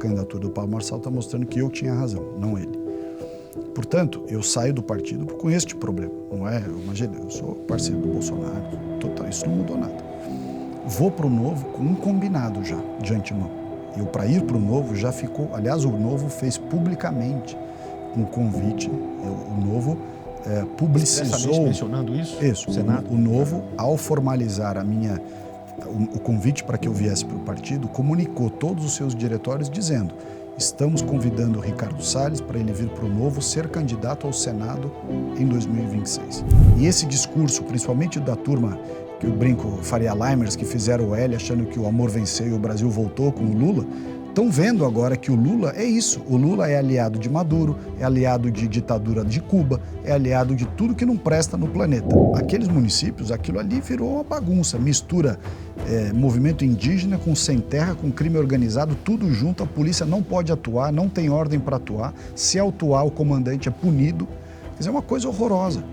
candidatura do Pablo Marçal está mostrando que eu tinha razão, não ele. Portanto, eu saio do partido com este problema. Não é, imagina, eu sou parceiro do Bolsonaro, total, isso não mudou nada. Vou para o Novo com um combinado já, de antemão. Eu, para ir para o Novo, já ficou... Aliás, o Novo fez publicamente um convite. O Novo publicizou... mencionando isso? Isso. Senado. O Novo, ao formalizar o convite para que eu viesse para o partido, comunicou todos os seus diretórios dizendo: estamos convidando o Ricardo Salles para ele vir para o Novo ser candidato ao Senado em 2026. E esse discurso, principalmente da turma que eu brinco, Faria Limers, que fizeram o L achando que o amor venceu e o Brasil voltou com o Lula, estão vendo agora que o Lula é isso. O Lula é aliado de Maduro, é aliado de ditadura de Cuba, é aliado de tudo que não presta no planeta. Aqueles municípios, aquilo ali virou uma bagunça, mistura movimento indígena com sem terra, com crime organizado, tudo junto. A polícia não pode atuar, não tem ordem para atuar. Se autuar, o comandante é punido. Quer dizer, é uma coisa horrorosa.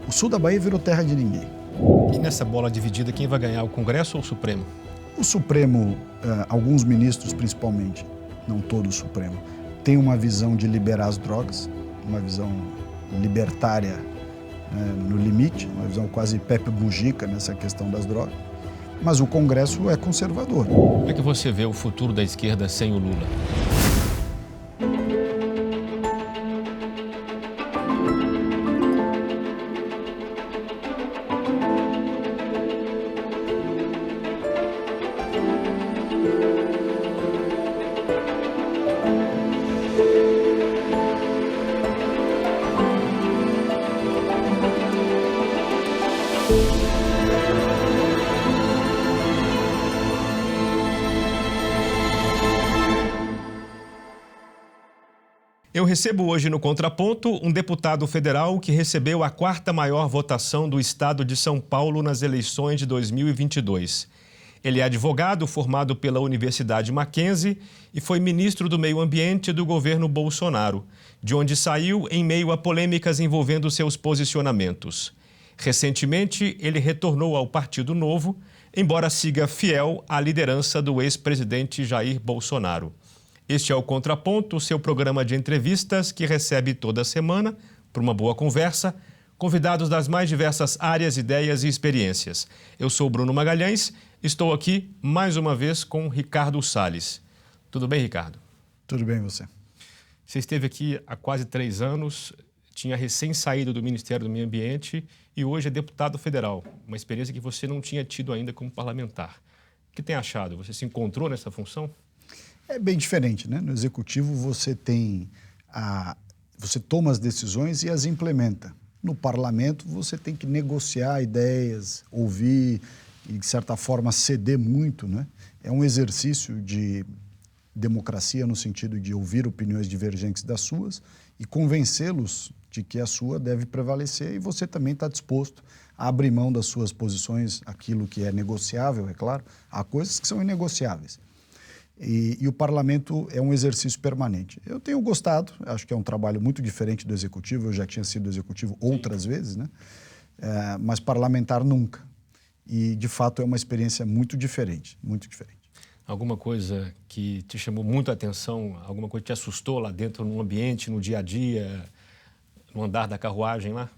O sul da Bahia virou terra de ninguém. E nessa bola dividida, quem vai ganhar, o Congresso ou o Supremo? O Supremo, alguns ministros principalmente, não todo o Supremo, tem uma visão de liberar as drogas, uma visão libertária no limite, uma visão quase Pepe Mujica nessa questão das drogas. Mas o Congresso é conservador. Como é que você vê o futuro da esquerda sem o Lula? Eu recebo hoje no Contraponto um deputado federal que recebeu a 4ª maior votação do estado de São Paulo nas eleições de 2022. Ele é advogado formado pela Universidade Mackenzie e foi ministro do Meio Ambiente do governo Bolsonaro, de onde saiu em meio a polêmicas envolvendo seus posicionamentos. Recentemente, ele retornou ao Partido Novo, embora siga fiel à liderança do ex-presidente Jair Bolsonaro. Este é o Contraponto, seu programa de entrevistas que recebe toda semana, por uma boa conversa, convidados das mais diversas áreas, ideias e experiências. Eu sou Bruno Magalhães, estou aqui mais uma vez com Ricardo Salles. Tudo bem, Ricardo? Tudo bem, você? Você esteve aqui há quase 3 anos, tinha recém saído do Ministério do Meio Ambiente e hoje é deputado federal, uma experiência que você não tinha tido ainda como parlamentar. O que tem achado? Você se encontrou nessa função? É bem diferente, né? No executivo você toma as decisões e as implementa. No parlamento você tem que negociar ideias, ouvir e, de certa forma, ceder muito, né? É um exercício de democracia no sentido de ouvir opiniões divergentes das suas e convencê-los de que a sua deve prevalecer, e você também está disposto a abrir mão das suas posições, aquilo que é negociável, é claro. Há coisas que são inegociáveis. E o parlamento é um exercício permanente. Eu tenho gostado, acho que é um trabalho muito diferente do executivo, eu já tinha sido executivo outras vezes, né? Mas parlamentar nunca. E, de fato, é uma experiência muito diferente, muito diferente. Alguma coisa que te chamou muito a atenção, alguma coisa que te assustou lá dentro, no ambiente, no dia a dia, no andar da carruagem lá?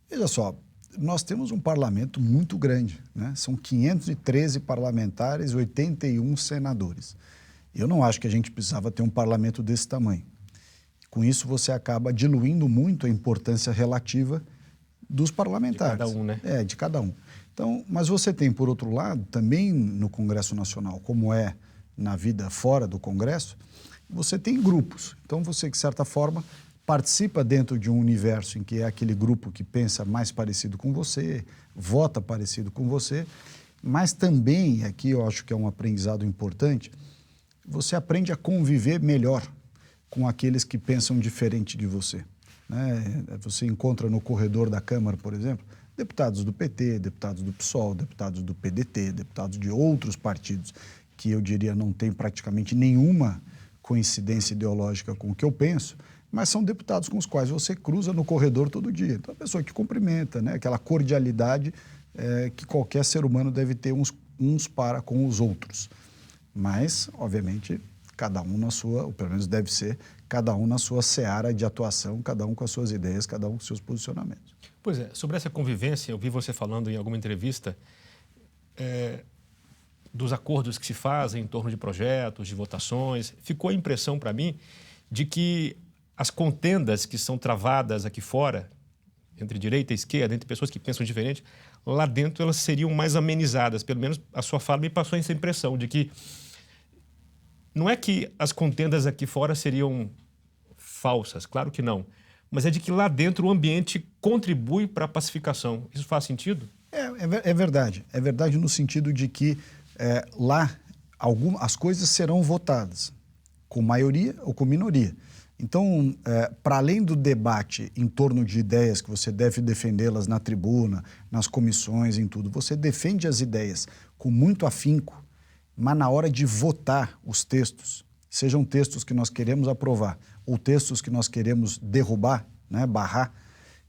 Veja só, nós temos um parlamento muito grande, né? São 513 parlamentares, 81 senadores. Eu não acho que a gente precisava ter um parlamento desse tamanho. Com isso, você acaba diluindo muito a importância relativa dos parlamentares. De cada um, né? De cada um. Então, mas você tem, por outro lado, também no Congresso Nacional, como é na vida fora do Congresso, você tem grupos. Então, você, de certa forma, participa dentro de um universo em que é aquele grupo que pensa mais parecido com você, vota parecido com você, mas também, aqui eu acho que é um aprendizado importante, você aprende a conviver melhor com aqueles que pensam diferente de você, né? Você encontra no corredor da Câmara, por exemplo, deputados do PT, deputados do PSOL, deputados do PDT, deputados de outros partidos que eu diria não tem praticamente nenhuma coincidência ideológica com o que eu penso, mas são deputados com os quais você cruza no corredor todo dia. Então, a pessoa que cumprimenta, né? Aquela cordialidade que qualquer ser humano deve ter uns para com os outros. Mas, obviamente, cada um na sua, ou pelo menos deve ser, cada um na sua seara de atuação, cada um com as suas ideias, cada um com os seus posicionamentos. Pois é, sobre essa convivência, eu vi você falando em alguma entrevista dos acordos que se fazem em torno de projetos, de votações. Ficou a impressão para mim de que as contendas que são travadas aqui fora, entre direita e esquerda, entre pessoas que pensam diferente, lá dentro elas seriam mais amenizadas. Pelo menos a sua fala me passou essa impressão de que não é que as contendas aqui fora seriam falsas, claro que não, mas é de que lá dentro o ambiente contribui para a pacificação. Isso faz sentido? É verdade. É verdade no sentido de que lá as coisas serão votadas com maioria ou com minoria. Então, para além do debate em torno de ideias que você deve defendê-las na tribuna, nas comissões, em tudo, você defende as ideias com muito afinco, mas na hora de votar os textos, sejam textos que nós queremos aprovar ou textos que nós queremos derrubar, né, barrar,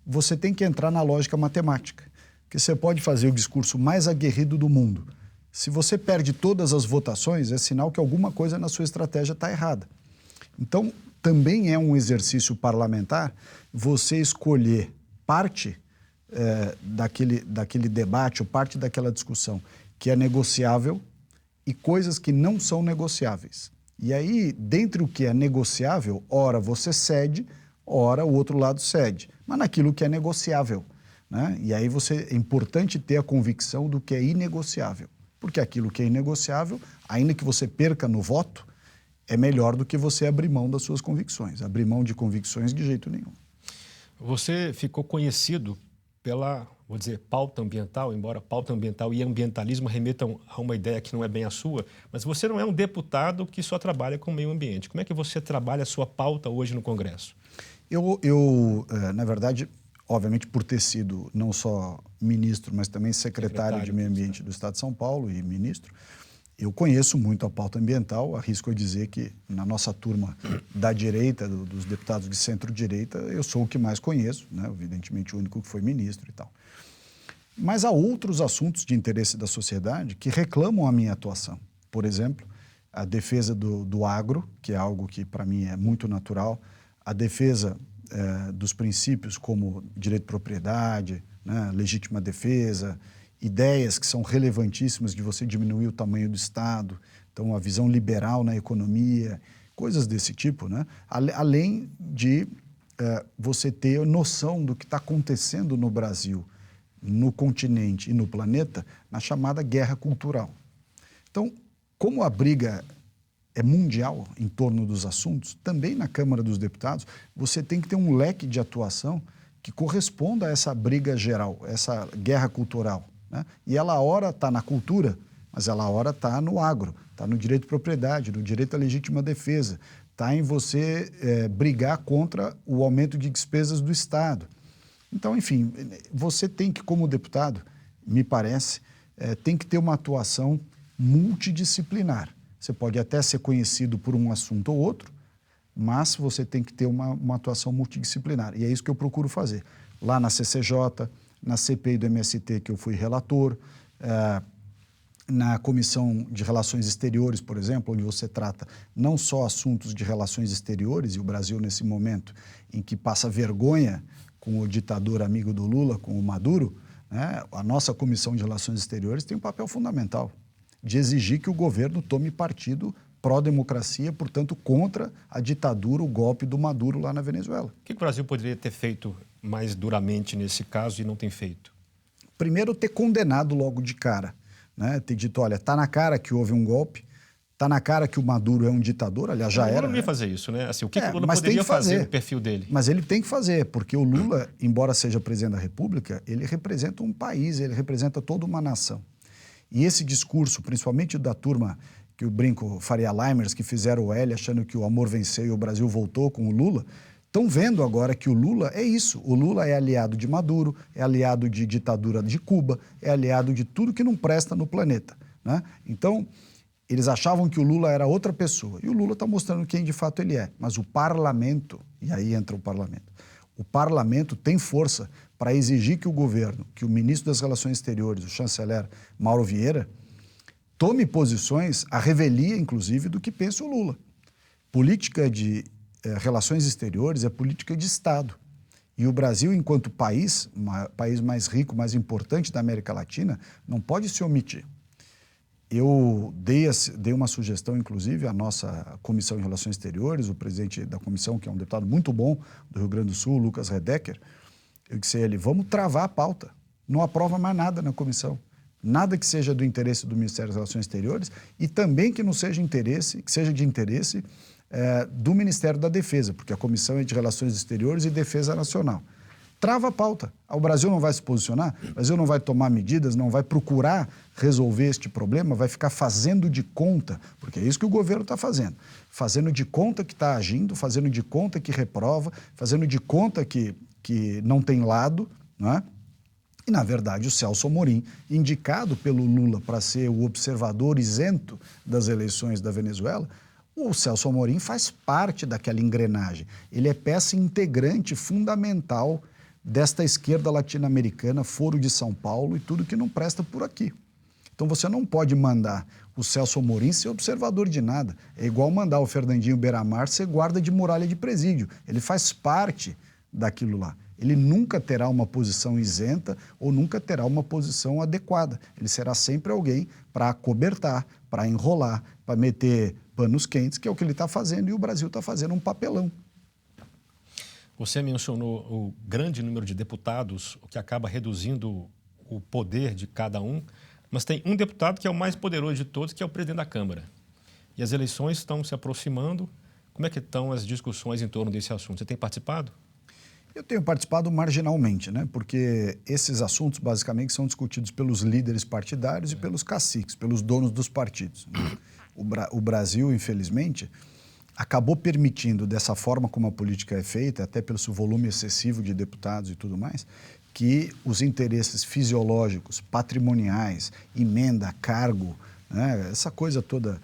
você tem que entrar na lógica matemática, porque você pode fazer o discurso mais aguerrido do mundo. Se você perde todas as votações, é sinal que alguma coisa na sua estratégia está errada. Então, também é um exercício parlamentar você escolher parte daquele debate ou parte daquela discussão que é negociável e coisas que não são negociáveis. E aí, dentre o que é negociável, ora você cede, ora o outro lado cede, mas naquilo que é negociável, né? E aí é importante ter a convicção do que é inegociável, porque aquilo que é inegociável, ainda que você perca no voto, é melhor do que você abrir mão das suas convicções. Abrir mão de convicções de jeito nenhum. Você ficou conhecido pela, vou dizer, pauta ambiental, embora pauta ambiental e ambientalismo remetam a uma ideia que não é bem a sua, mas você não é um deputado que só trabalha com o meio ambiente. Como é que você trabalha a sua pauta hoje no Congresso? Na verdade, obviamente por ter sido não só ministro, mas também secretário de Meio Ambiente do Estado de São Paulo e ministro, eu conheço muito a pauta ambiental, arrisco a dizer que na nossa turma da direita, dos deputados de centro-direita, eu sou o que mais conheço, né? Evidentemente o único que foi ministro e tal. Mas há outros assuntos de interesse da sociedade que reclamam a minha atuação. Por exemplo, a defesa do agro, que é algo que para mim é muito natural, a defesa dos princípios como direito de propriedade, né? Legítima defesa, ideias que são relevantíssimas de você diminuir o tamanho do Estado, então a visão liberal na economia, coisas desse tipo, né? Além de você ter noção do que está acontecendo no Brasil, no continente e no planeta, na chamada guerra cultural. Então, como a briga é mundial em torno dos assuntos, também na Câmara dos Deputados, você tem que ter um leque de atuação que corresponda a essa briga geral, essa guerra cultural, né? E ela ora está na cultura, mas ela ora está no agro, está no direito de propriedade, no direito à legítima defesa, está em você brigar contra o aumento de despesas do Estado. Então, enfim, você tem que, como deputado, me parece, tem que ter uma atuação multidisciplinar. Você pode até ser conhecido por um assunto ou outro, mas você tem que ter uma atuação multidisciplinar. E é isso que eu procuro fazer. Lá na CCJ, na CPI do MST, que eu fui relator, na Comissão de Relações Exteriores, por exemplo, onde você trata não só assuntos de relações exteriores, e o Brasil, nesse momento em que passa vergonha com o ditador amigo do Lula, com o Maduro, né, a nossa Comissão de Relações Exteriores tem um papel fundamental de exigir que o governo tome partido pró-democracia, portanto, contra a ditadura, o golpe do Maduro lá na Venezuela. O que o Brasil poderia ter feito mais duramente nesse caso e não tem feito? Primeiro, ter condenado logo de cara, né? Ter dito, olha, está na cara que houve um golpe, está na cara que o Maduro é um ditador, aliás, já era. O Lula não ia fazer isso, né? Assim, o que o Lula poderia fazer no perfil dele? Mas ele tem que fazer, porque o Lula, embora seja presidente da República, ele representa um país, ele representa toda uma nação. E esse discurso, principalmente da turma que o brinco Faria Limers, que fizeram o L achando que o amor venceu e o Brasil voltou com o Lula, estão vendo agora que o Lula é isso. O Lula é aliado de Maduro, é aliado de ditadura de Cuba, é aliado de tudo que não presta no planeta, né? Então, eles achavam que o Lula era outra pessoa. E o Lula está mostrando quem de fato ele é. Mas o parlamento, e aí entra o parlamento tem força para exigir que o governo, que o ministro das Relações Exteriores, o chanceler Mauro Vieira, tome posições à revelia, inclusive, do que pensa o Lula. política de relações exteriores é política de Estado. E o Brasil, enquanto país mais rico, mais importante da América Latina, não pode se omitir. Eu dei uma sugestão, inclusive, à nossa Comissão de Relações Exteriores, o presidente da comissão, que é um deputado muito bom do Rio Grande do Sul, Lucas Redecker, eu disse a ele, vamos travar a pauta. Não aprova mais nada na comissão. Nada que seja do interesse do Ministério das Relações Exteriores e também que não seja que seja de interesse do Ministério da Defesa, porque a comissão é de Relações Exteriores e Defesa Nacional. Trava a pauta. O Brasil não vai se posicionar, o Brasil não vai tomar medidas, não vai procurar resolver este problema, vai ficar fazendo de conta, porque é isso que o governo está fazendo de conta que está agindo, fazendo de conta que reprova, fazendo de conta que não tem lado, não é? E, na verdade, o Celso Amorim, indicado pelo Lula para ser o observador isento das eleições da Venezuela, o Celso Amorim faz parte daquela engrenagem. Ele é peça integrante fundamental desta esquerda latino-americana, Foro de São Paulo e tudo que não presta por aqui. Então você não pode mandar o Celso Amorim ser observador de nada. É igual mandar o Fernandinho Beiramar ser guarda de muralha de presídio. Ele faz parte daquilo lá. Ele nunca terá uma posição isenta ou nunca terá uma posição adequada. Ele será sempre alguém para acobertar, para enrolar, para meter panos quentes, que é o que ele está fazendo, e o Brasil está fazendo um papelão. Você mencionou o grande número de deputados, o que acaba reduzindo o poder de cada um, mas tem um deputado que é o mais poderoso de todos, que é o presidente da Câmara. E as eleições estão se aproximando. Como é que estão as discussões em torno desse assunto? Você tem participado? Eu tenho participado marginalmente, né? Porque esses assuntos basicamente são discutidos pelos líderes partidários e pelos caciques, pelos donos dos partidos. O Brasil, infelizmente, acabou permitindo, dessa forma como a política é feita, até pelo seu volume excessivo de deputados e tudo mais, que os interesses fisiológicos, patrimoniais, emenda, cargo, né? Essa coisa toda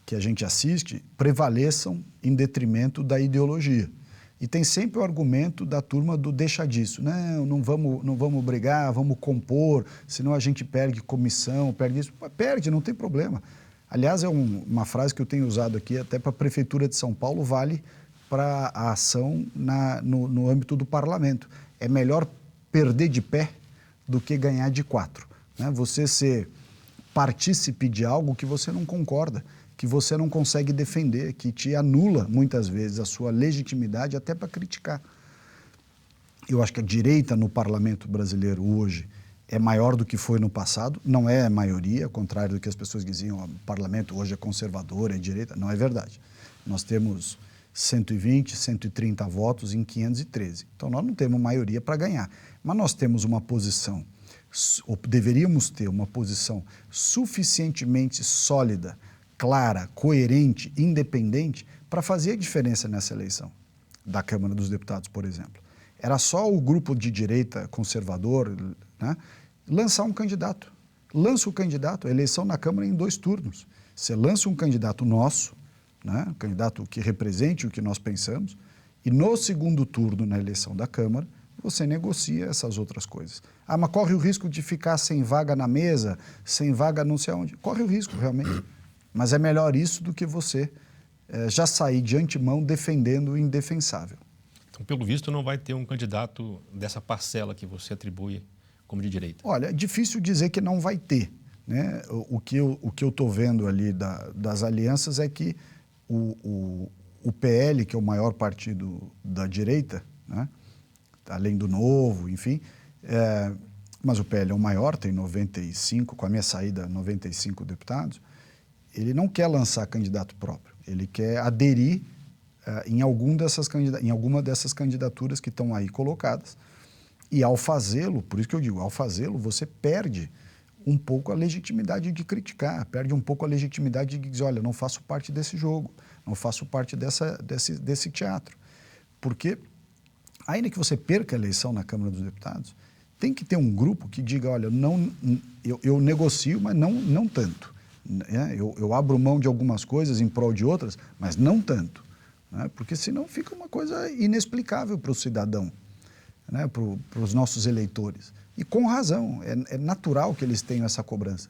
que a gente assiste, prevaleçam em detrimento da ideologia. E tem sempre o argumento da turma do deixa disso. Não vamos brigar, vamos compor, senão a gente perde comissão, perde isso. Perde, não tem problema. Aliás, é uma frase que eu tenho usado aqui até para a Prefeitura de São Paulo, vale para a ação no âmbito do parlamento. É melhor perder de pé do que ganhar de 4. Né? Você ser partícipe de algo que você não concorda, que você não consegue defender, que te anula, muitas vezes, a sua legitimidade até para criticar. Eu acho que a direita no parlamento brasileiro hoje é maior do que foi no passado, não é a maioria, ao contrário do que as pessoas diziam, o parlamento hoje é conservador, é direita, não é verdade. Nós temos 120, 130 votos em 513, então nós não temos maioria para ganhar, mas nós temos uma posição, ou deveríamos ter uma posição suficientemente sólida, clara, coerente, independente, para fazer a diferença nessa eleição da Câmara dos Deputados, por exemplo. Era só o grupo de direita conservador, né, lançar um candidato. Lança o candidato, a eleição na Câmara em 2 turnos. Você lança um candidato nosso, né, um candidato que represente o que nós pensamos, e no segundo turno, na eleição da Câmara, você negocia essas outras coisas. Ah, mas corre o risco de ficar sem vaga na mesa, sem vaga não sei onde. Corre o risco, realmente. Mas é melhor isso do que você já sair de antemão defendendo o indefensável. Então, pelo visto, não vai ter um candidato dessa parcela que você atribui como de direita. Olha, é difícil dizer que não vai ter, né? O que eu estou vendo ali das alianças é que o PL, que é o maior partido da direita, né? Além do Novo, enfim, mas o PL é o maior, tem 95, com a minha saída, 95 deputados. Ele não quer lançar candidato próprio, ele quer aderir em alguma dessas candidaturas que estão aí colocadas. E ao fazê-lo, por isso que eu digo, ao fazê-lo, você perde um pouco a legitimidade de criticar, perde um pouco a legitimidade de dizer, olha, não faço parte desse jogo, não faço parte desse teatro. Porque, ainda que você perca a eleição na Câmara dos Deputados, tem que ter um grupo que diga, olha, eu negocio, mas não tanto. Eu abro mão de algumas coisas em prol de outras, mas não tanto, né? Porque senão fica uma coisa inexplicável para o cidadão, né? Para os nossos eleitores. E com razão, é natural que eles tenham essa cobrança.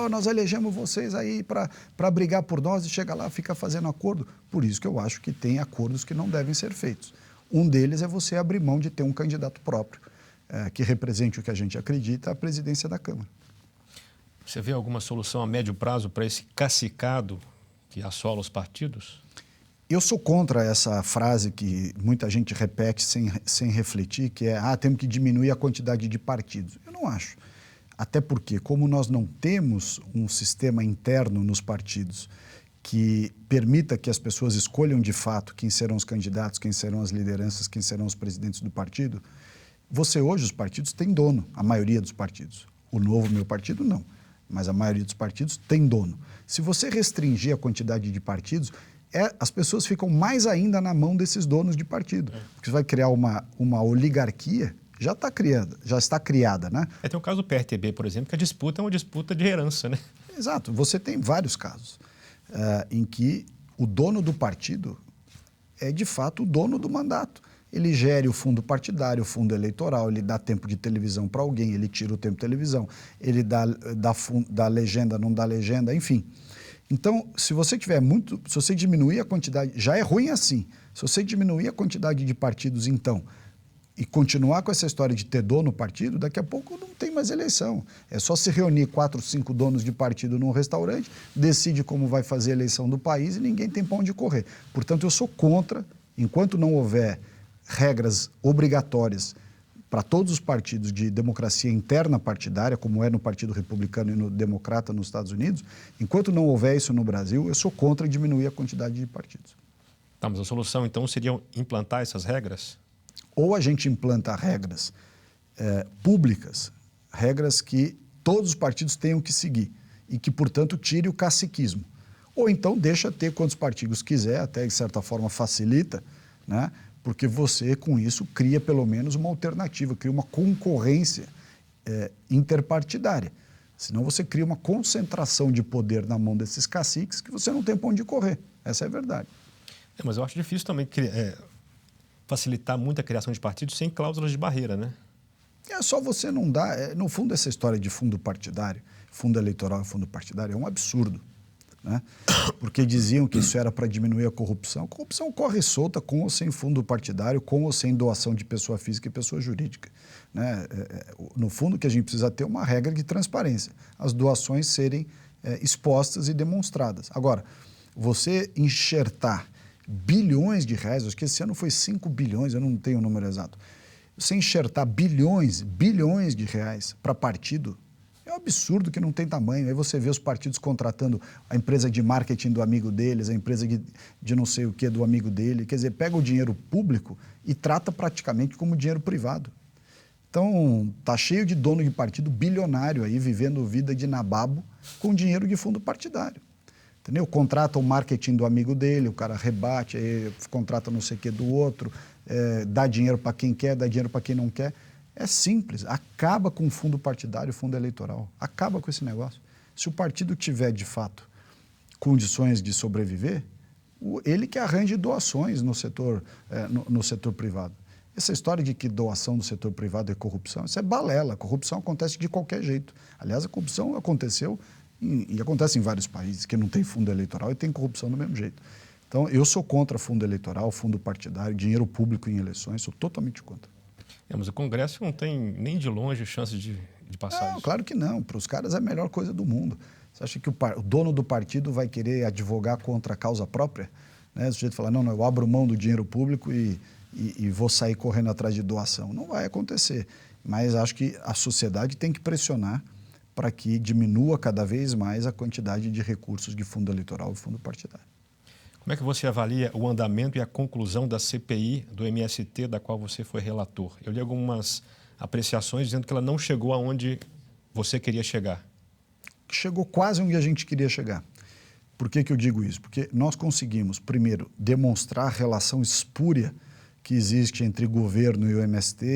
Nós elegemos vocês aí para brigar por nós e chega lá, fica fazendo acordo. Por isso que eu acho que tem acordos que não devem ser feitos. Um deles é você abrir mão de ter um candidato próprio, que represente o que a gente acredita, à presidência da Câmara. Você vê alguma solução a médio prazo para esse cacicado que assola os partidos? Eu sou contra essa frase que muita gente repete sem refletir, que é, temos que diminuir a quantidade de partidos. Eu não acho. Até porque, como nós não temos um sistema interno nos partidos que permita que as pessoas escolham de fato quem serão os candidatos, quem serão as lideranças, quem serão os presidentes do partido, hoje, os partidos têm dono, a maioria dos partidos. O Novo, meu partido, não. Mas a maioria dos partidos tem dono. Se você restringir a quantidade de partidos, as pessoas ficam mais ainda na mão desses donos de partido. Porque você vai criar uma oligarquia, já está criada, né? Tem o caso do PRTB, por exemplo, que a disputa é uma disputa de herança, né? Exato. Você tem vários casos em que o dono do partido é, de fato, o dono do mandato. Ele gere o fundo partidário, o fundo eleitoral, ele dá tempo de televisão para alguém, ele tira o tempo de televisão, ele dá legenda, não dá legenda, enfim. Então, se você diminuir a quantidade, já é ruim assim, se você diminuir a quantidade de partidos, então, e continuar com essa história de ter dono no partido, daqui a pouco não tem mais eleição. É só se reunir 4, 5 donos de partido num restaurante, decide como vai fazer a eleição do país e ninguém tem pra onde correr. Portanto, eu sou contra, enquanto não houver regras obrigatórias para todos os partidos de democracia interna partidária, como é no Partido Republicano e no Democrata nos Estados Unidos, enquanto não houver isso no Brasil, eu sou contra diminuir a quantidade de partidos. Tá, mas a solução, então, seria implantar essas regras? Ou a gente implanta regras públicas, regras que todos os partidos tenham que seguir e que, portanto, tire o caciquismo. Ou então deixa ter quantos partidos quiser, até de certa forma facilita, né? Porque você, com isso, cria pelo menos uma alternativa, cria uma concorrência interpartidária. Senão você cria uma concentração de poder na mão desses caciques que você não tem para onde correr. Essa é a verdade. Mas eu acho difícil também facilitar muito a criação de partidos sem cláusulas de barreira, né? É só você não dar... no fundo, essa história de fundo partidário, fundo eleitoral e fundo partidário é um absurdo, né? Porque diziam que isso era para diminuir a corrupção. A corrupção corre solta com ou sem fundo partidário, com ou sem doação de pessoa física e pessoa jurídica, né? No fundo, o que a gente precisa ter é uma regra de transparência. As doações serem expostas e demonstradas. Agora, você enxertar bilhões de reais, acho que esse ano foi 5 bilhões, eu não tenho o número exato. Você enxertar bilhões de reais para partido, é um absurdo que não tem tamanho. Aí você vê os partidos contratando a empresa de marketing do amigo deles, a empresa de não sei o que do amigo dele. Quer dizer, pega o dinheiro público e trata praticamente como dinheiro privado. Então, tá cheio de dono de partido bilionário aí, vivendo vida de nababo com dinheiro de fundo partidário. Entendeu? Contrata o marketing do amigo dele, o cara rebate, aí contrata não sei o que do outro, dá dinheiro para quem quer, dá dinheiro para quem não quer. É simples, acaba com o fundo partidário, o fundo eleitoral, acaba com esse negócio. Se o partido tiver, de fato, condições de sobreviver, ele que arranje doações no setor privado. Essa história de que doação do setor privado é corrupção, isso é balela. A corrupção acontece de qualquer jeito. Aliás, a corrupção aconteceu e acontece em vários países que não tem fundo eleitoral e tem corrupção do mesmo jeito. Então, eu sou contra fundo eleitoral, fundo partidário, dinheiro público em eleições, sou totalmente contra. Mas o Congresso não tem nem de longe chance de passar isso. Claro que não. Para os caras é a melhor coisa do mundo. Você acha que o dono do partido vai querer advogar contra a causa própria? Né? O sujeito fala, não, eu abro mão do dinheiro público e vou sair correndo atrás de doação. Não vai acontecer. Mas acho que a sociedade tem que pressionar para que diminua cada vez mais a quantidade de recursos de fundo eleitoral e fundo partidário. Como é que você avalia o andamento e a conclusão da CPI do MST, da qual você foi relator? Eu li algumas apreciações dizendo que ela não chegou aonde você queria chegar. Chegou quase onde a gente queria chegar. Por que eu digo isso? Porque nós conseguimos, primeiro, demonstrar a relação espúria que existe entre governo e o MST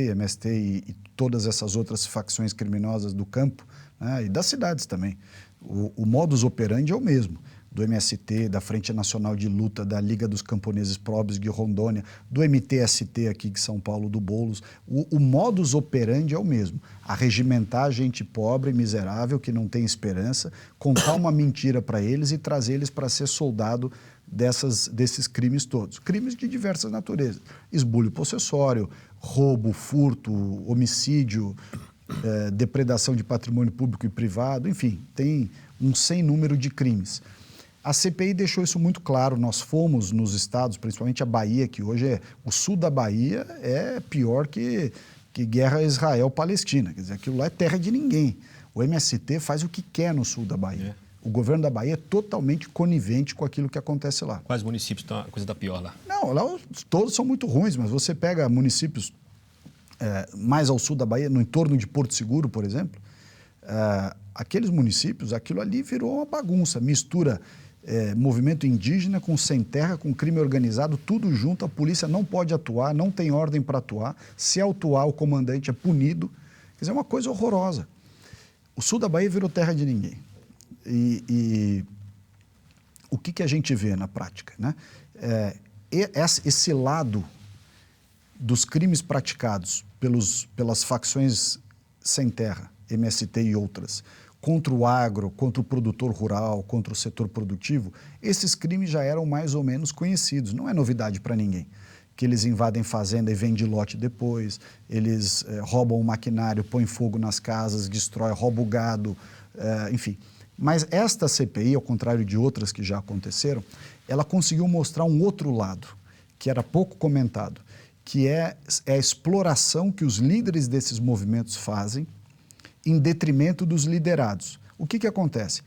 e todas essas outras facções criminosas do campo, né, e das cidades também. O modus operandi é o mesmo. do MST, da Frente Nacional de Luta, da Liga dos Camponeses Pobres de Rondônia, do MTST aqui de São Paulo, do Boulos. O modus operandi é o mesmo. Arregimentar gente pobre, miserável, que não tem esperança, contar uma mentira para eles e trazer eles para ser soldado desses crimes todos. Crimes de diversas naturezas. Esbulho possessório, roubo, furto, homicídio, depredação de patrimônio público e privado, enfim, tem um sem número de crimes. A CPI deixou isso muito claro. Nós fomos nos estados, principalmente a Bahia, que hoje o sul da Bahia é pior que guerra Israel-Palestina. Quer dizer, aquilo lá é terra de ninguém. O MST faz o que quer no sul da Bahia. O governo da Bahia é totalmente conivente com aquilo que acontece lá. Quais municípios estão a coisa da pior lá? Não, lá todos são muito ruins, mas você pega municípios mais ao sul da Bahia, no entorno de Porto Seguro, por exemplo, aqueles municípios, aquilo ali virou uma bagunça, mistura movimento indígena com sem terra, com crime organizado, tudo junto. A polícia não pode atuar, não tem ordem para atuar. Se atuar, o comandante é punido. Quer dizer, é uma coisa horrorosa. O sul da Bahia virou terra de ninguém. E o que a gente vê na prática, né? Esse lado dos crimes praticados pelas facções sem terra, MST e outras, contra o agro, contra o produtor rural, contra o setor produtivo, esses crimes já eram mais ou menos conhecidos. Não é novidade para ninguém. Que eles invadem fazenda e vendem lote depois, eles roubam o maquinário, põem fogo nas casas, destroem, roubam o gado, enfim. Mas esta CPI, ao contrário de outras que já aconteceram, ela conseguiu mostrar um outro lado, que era pouco comentado, que é a exploração que os líderes desses movimentos fazem em detrimento dos liderados. O que acontece?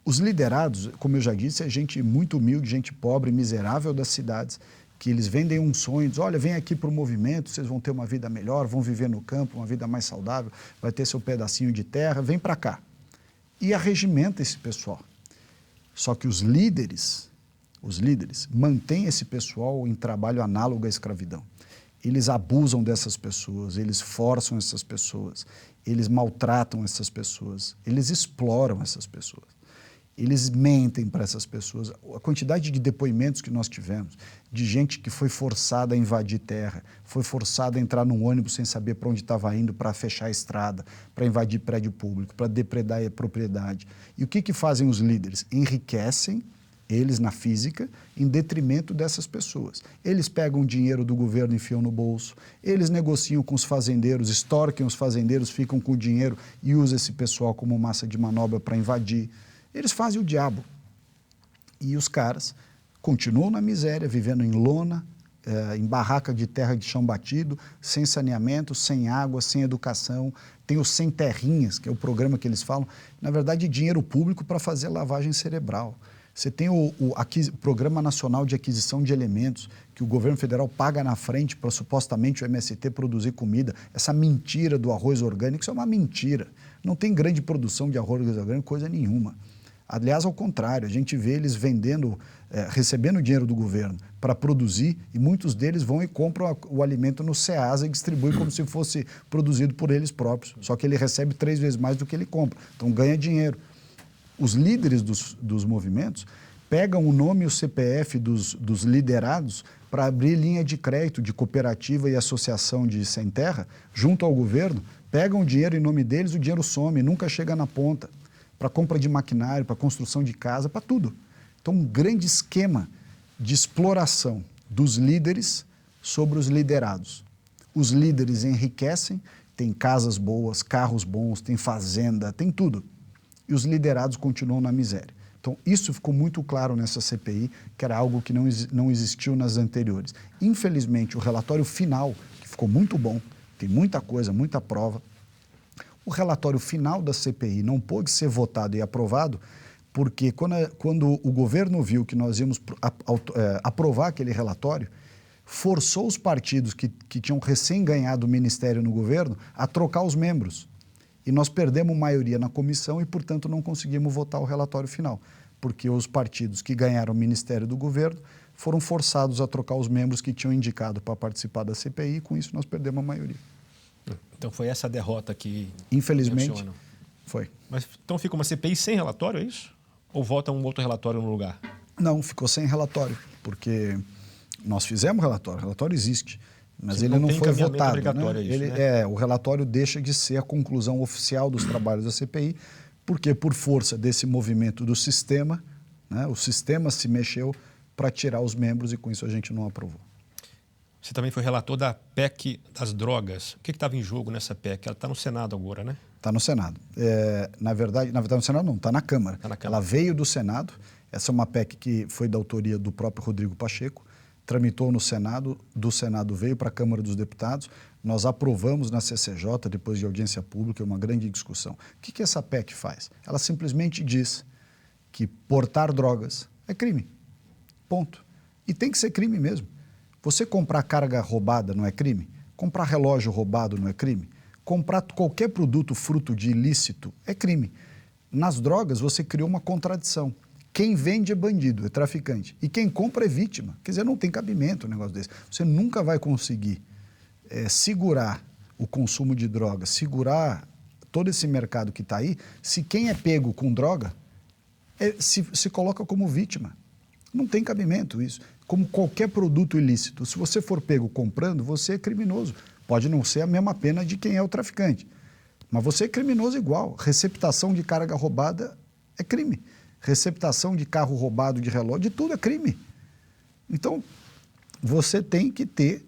Os liderados, como eu já disse, é gente muito humilde, gente pobre, miserável das cidades, que eles vendem um sonho, dizem, olha, vem aqui para o movimento, vocês vão ter uma vida melhor, vão viver no campo, uma vida mais saudável, vai ter seu pedacinho de terra, vem para cá. E arregimenta esse pessoal. Só que os líderes mantêm esse pessoal em trabalho análogo à escravidão. Eles abusam dessas pessoas, eles forçam essas pessoas, eles maltratam essas pessoas, eles exploram essas pessoas, eles mentem para essas pessoas. A quantidade de depoimentos que nós tivemos, de gente que foi forçada a invadir terra, foi forçada a entrar num ônibus sem saber para onde estava indo, para fechar a estrada, para invadir prédio público, para depredar a propriedade. E o que fazem os líderes? Enriquecem eles na física, em detrimento dessas pessoas. Eles pegam o dinheiro do governo e enfiam no bolso, eles negociam com os fazendeiros, extorquem os fazendeiros, ficam com o dinheiro e usam esse pessoal como massa de manobra para invadir. Eles fazem o diabo. E os caras continuam na miséria, vivendo em lona, em barraca de terra de chão batido, sem saneamento, sem água, sem educação. Tem os sem terrinhas, que é o programa que eles falam, na verdade, dinheiro público para fazer lavagem cerebral. Você tem o Programa Nacional de Aquisição de Elementos, que o governo federal paga na frente para supostamente o MST produzir comida. Essa mentira do arroz orgânico, isso é uma mentira. Não tem grande produção de arroz orgânico, coisa nenhuma. Aliás, ao contrário, a gente vê eles vendendo, recebendo dinheiro do governo para produzir, e muitos deles vão e compram o alimento no Ceasa e distribuem como se fosse produzido por eles próprios. Só que ele recebe 3 vezes mais do que ele compra. Então ganha dinheiro. Os líderes dos movimentos pegam o nome e o CPF dos liderados para abrir linha de crédito de cooperativa e associação de sem terra junto ao governo, pegam o dinheiro em nome deles, o dinheiro some, nunca chega na ponta, para compra de maquinário, para construção de casa, para tudo. Então, um grande esquema de exploração dos líderes sobre os liderados. Os líderes enriquecem, têm casas boas, carros bons, têm fazenda, tem tudo. E os liderados continuam na miséria. Então, isso ficou muito claro nessa CPI, que era algo que não existiu nas anteriores. Infelizmente, o relatório final, que ficou muito bom, tem muita coisa, muita prova, o relatório final da CPI não pôde ser votado e aprovado, porque quando o governo viu que nós íamos aprovar aquele relatório, forçou os partidos que tinham recém ganhado o ministério no governo a trocar os membros. E nós perdemos maioria na comissão e, portanto, não conseguimos votar o relatório final, porque os partidos que ganharam o ministério do governo foram forçados a trocar os membros que tinham indicado para participar da CPI, e com isso nós perdemos a maioria. Então foi essa derrota que infelizmente mencionam. Foi. Mas então fica uma CPI sem relatório, é isso? Ou volta um outro relatório no lugar? Não, ficou sem relatório, porque nós fizemos relatório, o relatório existe, mas Sim, ele não tem foi encaminhamento votado. obrigatório, Né? é isso, né? O relatório deixa de ser a conclusão oficial dos trabalhos da CPI, porque por força desse movimento do sistema, né, o sistema se mexeu para tirar os membros e com isso a gente não aprovou. Você também foi relator da PEC das drogas. O que estava em jogo nessa PEC? Ela está no Senado agora, né? Está no Senado. Na verdade no Senado não, está na Câmara. Tá na Câmara. Ela veio do Senado. Essa é uma PEC que foi da autoria do próprio Rodrigo Pacheco, tramitou no Senado, do Senado veio para a Câmara dos Deputados. Nós aprovamos na CCJ, depois de audiência pública, uma grande discussão. O que essa PEC faz? Ela simplesmente diz que portar drogas é crime. Ponto. E tem que ser crime mesmo. Você comprar carga roubada não é crime? Comprar relógio roubado não é crime? Comprar qualquer produto fruto de ilícito é crime. Nas drogas, você criou uma contradição. Quem vende é bandido, é traficante. E quem compra é vítima. Quer dizer, não tem cabimento um negócio desse. Você nunca vai conseguir segurar o consumo de drogas, segurar todo esse mercado que está aí, se quem é pego com droga se coloca como vítima. Não tem cabimento isso. Como qualquer produto ilícito, se você for pego comprando, você é criminoso. Pode não ser a mesma pena de quem é o traficante, mas você é criminoso igual. Receptação de carga roubada é crime. Receptação de carro roubado, de relógio, de tudo é crime. Então, você tem que ter,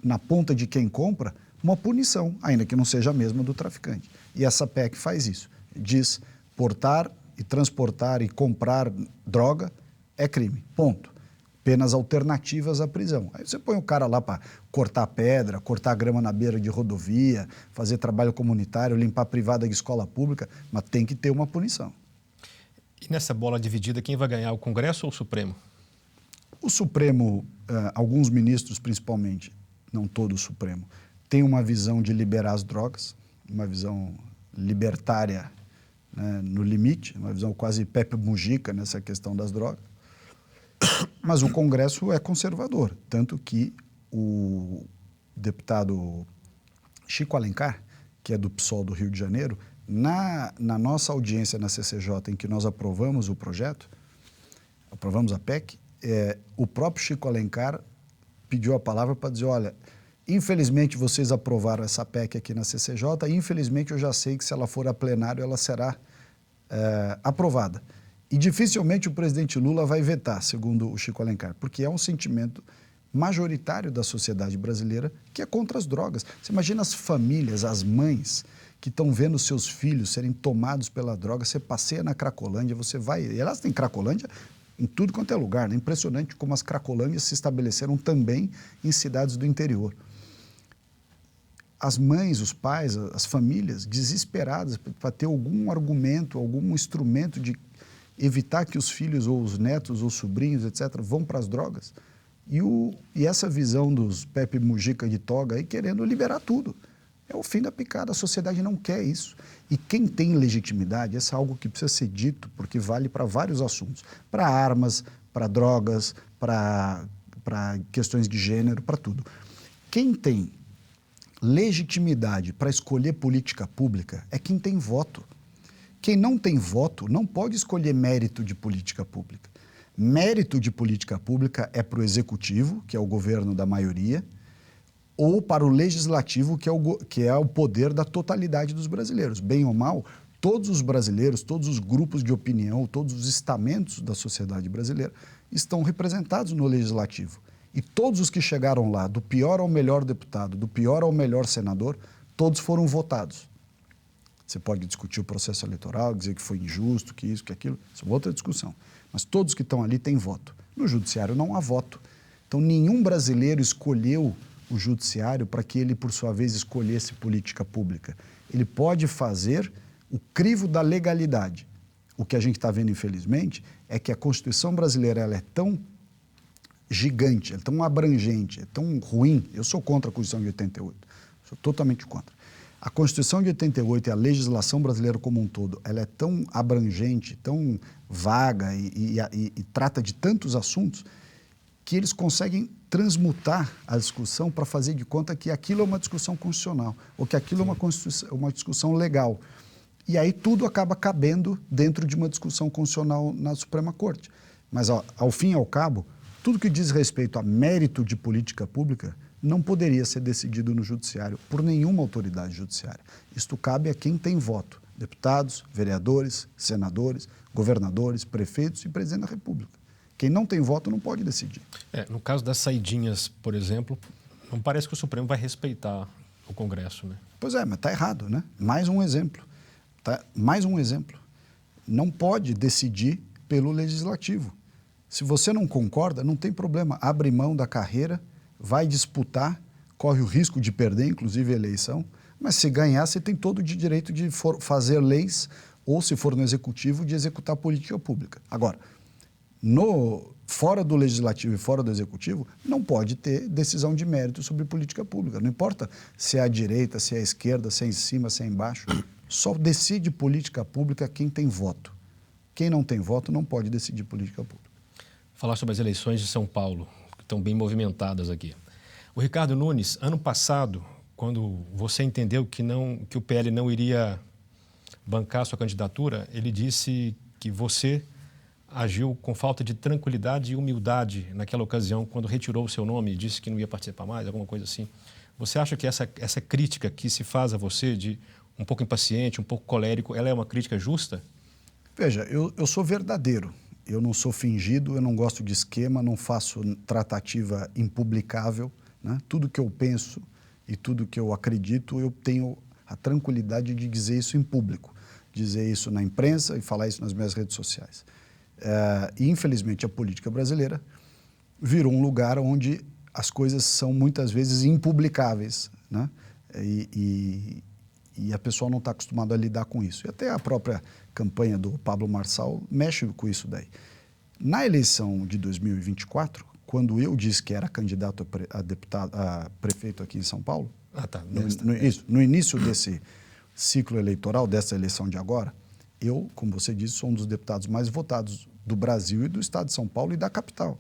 na ponta de quem compra, uma punição, ainda que não seja a mesma do traficante. E essa PEC faz isso. Diz portar e transportar e comprar droga é crime. Ponto. Penas alternativas à prisão. Aí você põe o cara lá para cortar pedra, cortar grama na beira de rodovia, fazer trabalho comunitário, limpar privada de escola pública, mas tem que ter uma punição. E nessa bola dividida, quem vai ganhar, o Congresso ou o Supremo? O Supremo, alguns ministros principalmente, não todo o Supremo, tem uma visão de liberar as drogas, uma visão libertária, né, no limite, uma visão quase Pepe Mujica nessa questão das drogas. Mas o Congresso é conservador, tanto que o deputado Chico Alencar, que é do PSOL do Rio de Janeiro, na nossa audiência na CCJ, em que nós aprovamos o projeto, aprovamos a PEC, o próprio Chico Alencar pediu a palavra para dizer, olha, infelizmente vocês aprovaram essa PEC aqui na CCJ, infelizmente eu já sei que se ela for a plenário ela será aprovada. E dificilmente o presidente Lula vai vetar, segundo o Chico Alencar, porque é um sentimento majoritário da sociedade brasileira que é contra as drogas. Você imagina as famílias, as mães que estão vendo seus filhos serem tomados pela droga. Você passeia na Cracolândia, você vai... E elas têm Cracolândia em tudo quanto é lugar, né? Impressionante como as Cracolândias se estabeleceram também em cidades do interior. As mães, os pais, as famílias desesperadas para ter algum argumento, algum instrumento de evitar que os filhos ou os netos ou sobrinhos, etc., vão para as drogas. E essa visão dos Pepe Mujica de toga aí querendo liberar tudo. É o fim da picada, a sociedade não quer isso. E quem tem legitimidade, isso é algo que precisa ser dito, porque vale para vários assuntos. Para armas, para drogas, para questões de gênero, para tudo. Quem tem legitimidade para escolher política pública é quem tem voto. Quem não tem voto não pode escolher mérito de política pública. Mérito de política pública é para o executivo, que é o governo da maioria, ou para o legislativo, que é o poder da totalidade dos brasileiros. Bem ou mal, todos os brasileiros, todos os grupos de opinião, todos os estamentos da sociedade brasileira estão representados no legislativo. E todos os que chegaram lá, do pior ao melhor deputado, do pior ao melhor senador, todos foram votados. Você pode discutir o processo eleitoral, dizer que foi injusto, que isso, que aquilo, isso é outra discussão. Mas todos que estão ali têm voto. No judiciário não há voto. Então, nenhum brasileiro escolheu o judiciário para que ele, por sua vez, escolhesse política pública. Ele pode fazer o crivo da legalidade. O que a gente está vendo, infelizmente, é que a Constituição brasileira ela é tão gigante, é tão abrangente, é tão ruim. Eu sou contra a Constituição de 88, sou totalmente contra. A Constituição de 88 e a legislação brasileira como um todo, ela é tão abrangente, tão vaga e trata de tantos assuntos que eles conseguem transmutar a discussão para fazer de conta que aquilo é uma discussão constitucional ou que aquilo é uma discussão legal. E aí tudo acaba cabendo dentro de uma discussão constitucional na Suprema Corte. Mas, ao fim e ao cabo, tudo que diz respeito a mérito de política pública não poderia ser decidido no judiciário por nenhuma autoridade judiciária. Isto cabe a quem tem voto: deputados, vereadores, senadores, governadores, prefeitos e presidente da República. Quem não tem voto não pode decidir. No caso das saidinhas, por exemplo, não parece que o Supremo vai respeitar o Congresso, né? Pois é, mas está errado, né? Mais um exemplo. Mais um exemplo. Não pode decidir pelo Legislativo. Se você não concorda, não tem problema. Abre mão da carreira, vai disputar, corre o risco de perder, inclusive a eleição, mas se ganhar, você tem todo o direito de fazer leis ou, se for no Executivo, de executar política pública. Agora, fora do Legislativo e fora do Executivo, não pode ter decisão de mérito sobre política pública. Não importa se é à direita, se é à esquerda, se é em cima, se é embaixo. Só decide política pública quem tem voto. Quem não tem voto não pode decidir política pública. Falar sobre as eleições de São Paulo, que estão bem movimentadas aqui. O Ricardo Nunes, ano passado, quando você entendeu que o PL não iria bancar sua candidatura, ele disse que você agiu com falta de tranquilidade e humildade naquela ocasião, quando retirou o seu nome e disse que não ia participar mais, alguma coisa assim. Você acha que essa crítica que se faz a você de um pouco impaciente, um pouco colérico, ela é uma crítica justa? Veja, eu sou verdadeiro. Eu não sou fingido, eu não gosto de esquema, não faço tratativa impublicável, né? Tudo que eu penso e tudo que eu acredito, eu tenho a tranquilidade de dizer isso em público, dizer isso na imprensa e falar isso nas minhas redes sociais. E, infelizmente, a política brasileira virou um lugar onde as coisas são muitas vezes impublicáveis, né? E a pessoa não está acostumada a lidar com isso. E até a própria campanha do Pablo Marçal mexe com isso daí. Na eleição de 2024, quando eu disse que era candidato a prefeito aqui em São Paulo, no início desse ciclo eleitoral, dessa eleição de agora, eu, como você disse, sou um dos deputados mais votados do Brasil e do estado de São Paulo e da capital.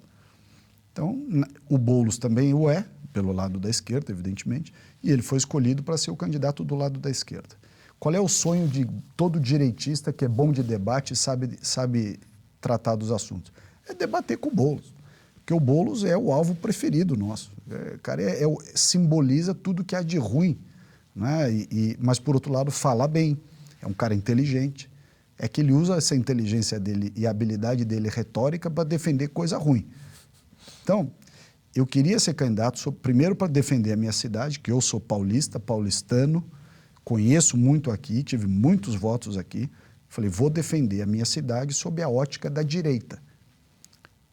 Então, o Boulos também o é, pelo lado da esquerda, evidentemente, e ele foi escolhido para ser o candidato do lado da esquerda. Qual é o sonho de todo direitista que é bom de debate e sabe tratar dos assuntos? É debater com o Boulos, porque o Boulos é o alvo preferido nosso. O cara simboliza tudo que há de ruim, né? Mas, por outro lado, fala bem, é um cara inteligente, é que ele usa essa inteligência dele e a habilidade dele retórica para defender coisa ruim. Então, eu queria ser candidato, primeiro para defender a minha cidade, que eu sou paulistano, conheço muito aqui, tive muitos votos aqui. Falei, vou defender a minha cidade sob a ótica da direita.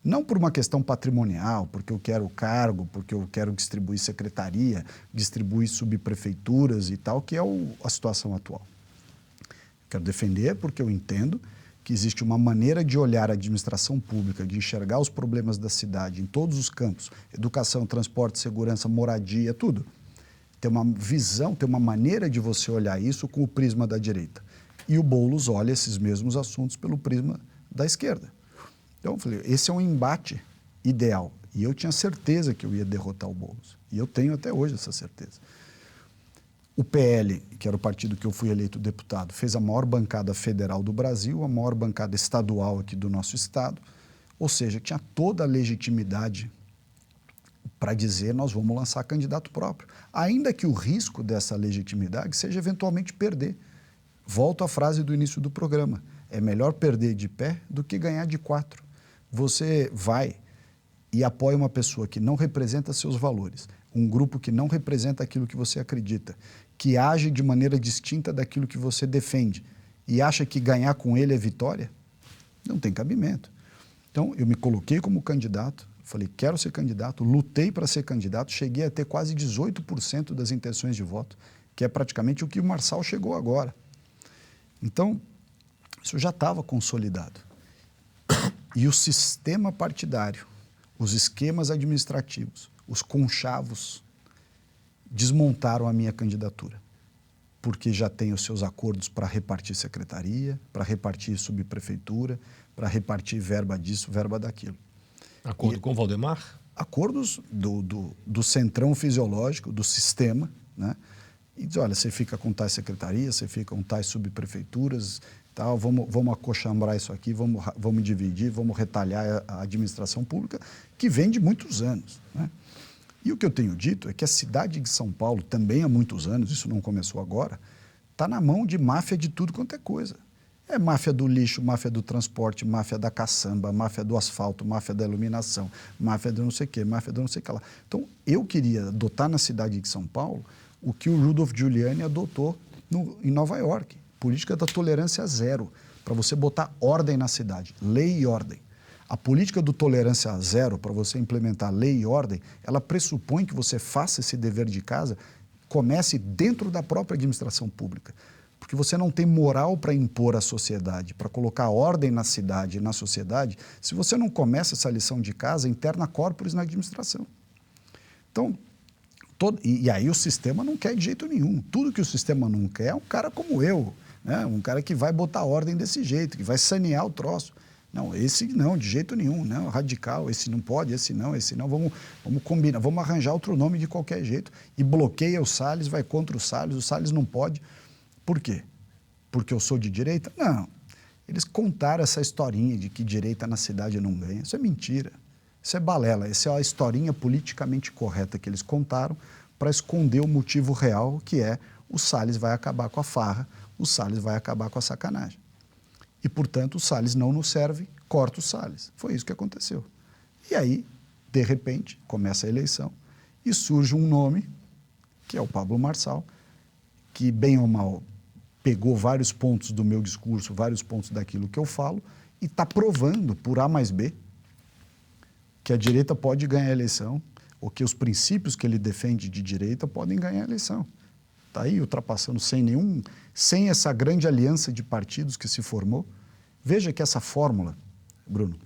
Não por uma questão patrimonial, porque eu quero cargo, porque eu quero distribuir secretaria, distribuir subprefeituras e tal, que é a situação atual. Quero defender porque eu entendo que existe uma maneira de olhar a administração pública, de enxergar os problemas da cidade em todos os campos, educação, transporte, segurança, moradia, tudo. Tem uma visão, tem uma maneira de você olhar isso com o prisma da direita. E o Boulos olha esses mesmos assuntos pelo prisma da esquerda. Então, eu falei, esse é um embate ideal. E eu tinha certeza que eu ia derrotar o Boulos. E eu tenho até hoje essa certeza. O PL, que era o partido que eu fui eleito deputado, fez a maior bancada federal do Brasil, a maior bancada estadual aqui do nosso estado, ou seja, tinha toda a legitimidade para dizer nós vamos lançar candidato próprio, ainda que o risco dessa legitimidade seja eventualmente perder. Volto à frase do início do programa, é melhor perder de pé do que ganhar de 4. Você vai e apoia uma pessoa que não representa seus valores, um grupo que não representa aquilo que você acredita, que age de maneira distinta daquilo que você defende e acha que ganhar com ele é vitória, não tem cabimento. Então, eu me coloquei como candidato, falei, quero ser candidato, lutei para ser candidato, cheguei a ter quase 18% das intenções de voto, que é praticamente o que o Marçal chegou agora. Então, isso já estava consolidado. E o sistema partidário, os esquemas administrativos, os conchavos desmontaram a minha candidatura, porque já tem os seus acordos para repartir secretaria, para repartir subprefeitura, para repartir verba disso, verba daquilo. Acordo com o Valdemar? Acordos do centrão fisiológico, do sistema, né? e diz, olha, você fica com tais secretarias, você fica com tais subprefeituras, tal, vamos acochambrar isso aqui, vamos dividir, vamos retalhar a administração pública, que vem de muitos anos, né? E o que eu tenho dito é que a cidade de São Paulo, também há muitos anos, isso não começou agora, está na mão de máfia de tudo quanto é coisa. É máfia do lixo, máfia do transporte, máfia da caçamba, máfia do asfalto, máfia da iluminação, máfia do não sei o quê, máfia do não sei o que lá. Então, eu queria adotar na cidade de São Paulo o que o Rudolph Giuliani adotou em Nova York. Política da tolerância zero, para você botar ordem na cidade, lei e ordem. A política do tolerância zero, para você implementar lei e ordem, ela pressupõe que você faça esse dever de casa, comece dentro da própria administração pública. Porque você não tem moral para impor à sociedade, para colocar ordem na cidade e na sociedade, se você não começa essa lição de casa interna corporis na administração. Então, e aí o sistema não quer de jeito nenhum. Tudo que o sistema não quer é um cara como eu, né? Um cara que vai botar ordem desse jeito, que vai sanear o troço. Não, esse não, de jeito nenhum, não, radical, esse não pode, esse não, vamos combinar, vamos arranjar outro nome de qualquer jeito e bloqueia o Salles, vai contra o Salles não pode. Por quê? Porque eu sou de direita? Não. Eles contaram essa historinha de que direita na cidade não ganha. Isso é mentira. Isso é balela. Essa é a historinha politicamente correta que eles contaram para esconder o motivo real, que é o Salles vai acabar com a farra, o Salles vai acabar com a sacanagem. E, portanto, o Salles não nos serve, corta o Salles. Foi isso que aconteceu. E aí, de repente, começa a eleição e surge um nome, que é o Pablo Marçal, que, bem ou mal, pegou vários pontos do meu discurso, vários pontos daquilo que eu falo, e está provando, por A mais B, que a direita pode ganhar a eleição, ou que os princípios que ele defende de direita podem ganhar a eleição. Está aí ultrapassando sem essa grande aliança de partidos que se formou. Veja que essa fórmula, Bruno,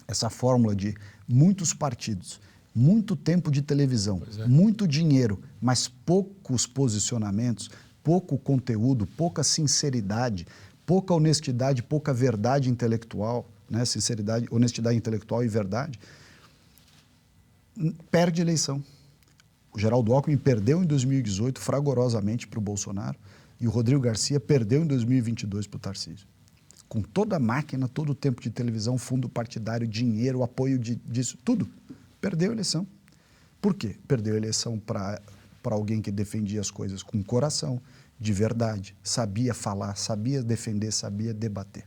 essa fórmula de muitos partidos, muito tempo de televisão, muito dinheiro, mas poucos posicionamentos, pouco conteúdo, pouca sinceridade, pouca honestidade, pouca verdade intelectual, né? Sinceridade, honestidade intelectual e verdade, perde eleição. O Geraldo Alckmin perdeu em 2018 fragorosamente para o Bolsonaro e o Rodrigo Garcia perdeu em 2022 para o Tarcísio. Com toda a máquina, todo o tempo de televisão, fundo partidário, dinheiro, apoio disso, tudo, perdeu a eleição. Por quê? Perdeu a eleição para alguém que defendia as coisas com coração, de verdade, sabia falar, sabia defender, sabia debater.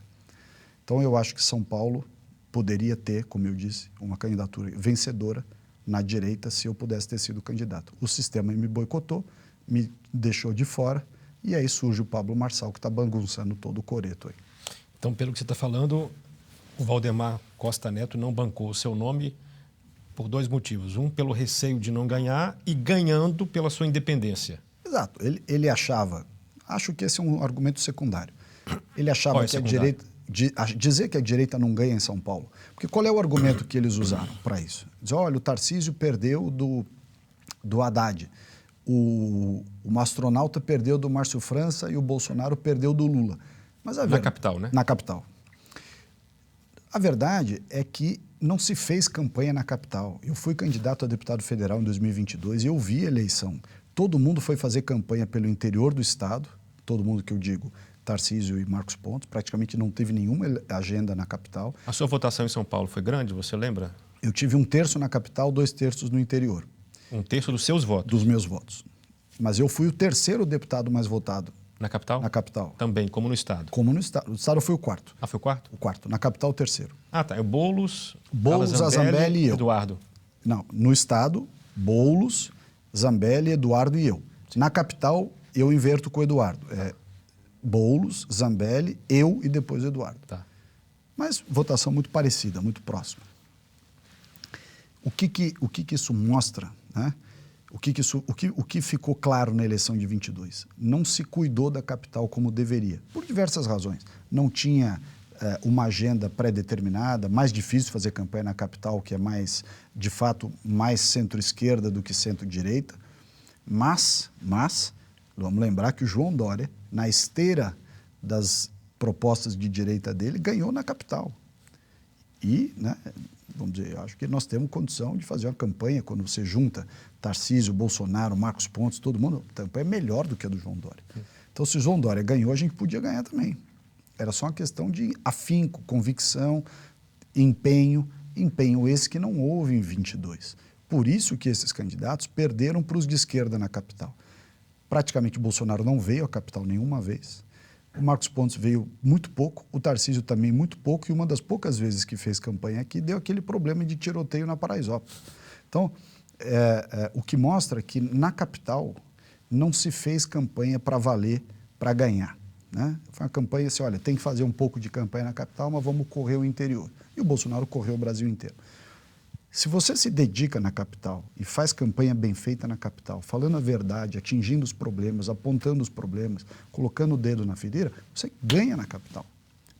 Então, eu acho que São Paulo poderia ter, como eu disse, uma candidatura vencedora na direita se eu pudesse ter sido candidato. O sistema me boicotou, me deixou de fora e aí surge o Pablo Marçal, que está bagunçando todo o coreto aí. Então, pelo que você está falando, o Valdemar Costa Neto não bancou o seu nome por dois motivos. Um, pelo receio de não ganhar e ganhando pela sua independência. Exato. Ele achava, acho que esse é um argumento secundário, ele achava que a direita, dizer que a direita não ganha em São Paulo, porque qual é o argumento que eles usaram para isso? Diz, olha, o Tarcísio perdeu do Haddad, o Mastronauta perdeu do Márcio França e o Bolsonaro perdeu do Lula. Mas na capital, né? Na capital. A verdade é que não se fez campanha na capital. Eu fui candidato a deputado federal em 2022 e eu vi a eleição. Todo mundo foi fazer campanha pelo interior do estado, todo mundo que eu digo, Tarcísio e Marcos Pontes, praticamente não teve nenhuma agenda na capital. A sua votação em São Paulo foi grande, você lembra? Eu tive 1/3 na capital, 2/3 no interior. 1/3 dos seus votos? Dos meus votos. Mas eu fui o terceiro deputado mais votado. Na capital? Na capital. Também, como no estado? Como no estado. No estado eu fui o quarto. Ah, foi o quarto? O quarto. Na capital, o terceiro. Ah, tá. É o Boulos, Zambelli e eu. Eduardo. Não, no estado, Boulos, Zambelli, Eduardo e eu. Na capital, eu inverto com o Eduardo. É Boulos, Zambelli, eu e depois o Eduardo. Tá. Mas votação muito parecida, muito próxima. O que isso mostra, né? O que ficou claro na eleição de 22? Não se cuidou da capital como deveria, por diversas razões. Não tinha uma agenda pré-determinada, mais difícil fazer campanha na capital, que é mais, de fato, mais centro-esquerda do que centro-direita. Mas, vamos lembrar que o João Dória, na esteira das propostas de direita dele, ganhou na capital. E, né, vamos dizer, eu acho que nós temos condição de fazer uma campanha, quando você junta Tarcísio, Bolsonaro, Marcos Pontes, todo mundo, a campanha é melhor do que a do João Dória. Então, se o João Dória ganhou, a gente podia ganhar também. Era só uma questão de afinco, convicção, empenho esse que não houve em 22. Por isso que esses candidatos perderam para os de esquerda na capital. Praticamente o Bolsonaro não veio à capital nenhuma vez. O Marcos Pontes veio muito pouco, o Tarcísio também muito pouco, e uma das poucas vezes que fez campanha aqui deu aquele problema de tiroteio na Paraisópolis. Então, o que mostra que na capital não se fez campanha para valer, para ganhar. Né? Foi uma campanha assim, olha, tem que fazer um pouco de campanha na capital, mas vamos correr o interior. E o Bolsonaro correu o Brasil inteiro. Se você se dedica na capital e faz campanha bem feita na capital, falando a verdade, atingindo os problemas, apontando os problemas, colocando o dedo na ferida, você ganha na capital.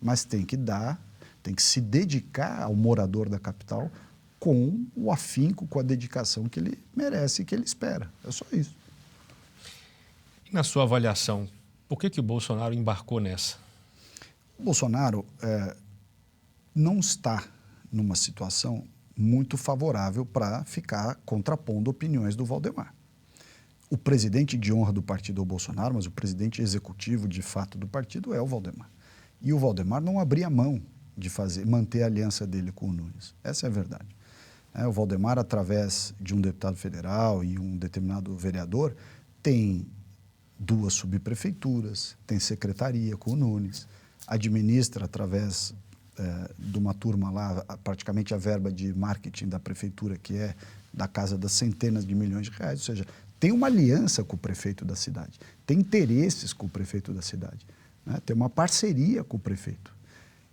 Mas tem que se dedicar ao morador da capital com o afinco, com a dedicação que ele merece e que ele espera. É só isso. E na sua avaliação, por que o Bolsonaro embarcou nessa? O Bolsonaro não está numa situação muito favorável para ficar contrapondo opiniões do Valdemar. O presidente de honra do partido é o Bolsonaro, mas o presidente executivo de fato do partido é o Valdemar. E o Valdemar não abria mão de manter a aliança dele com o Nunes. Essa é a verdade. O Valdemar, através de um deputado federal e um determinado vereador, tem 2 subprefeituras, tem secretaria com o Nunes, administra através de uma turma lá, praticamente a verba de marketing da prefeitura, que é da casa das centenas de milhões de reais, ou seja, tem uma aliança com o prefeito da cidade, tem interesses com o prefeito da cidade, né? Tem uma parceria com o prefeito.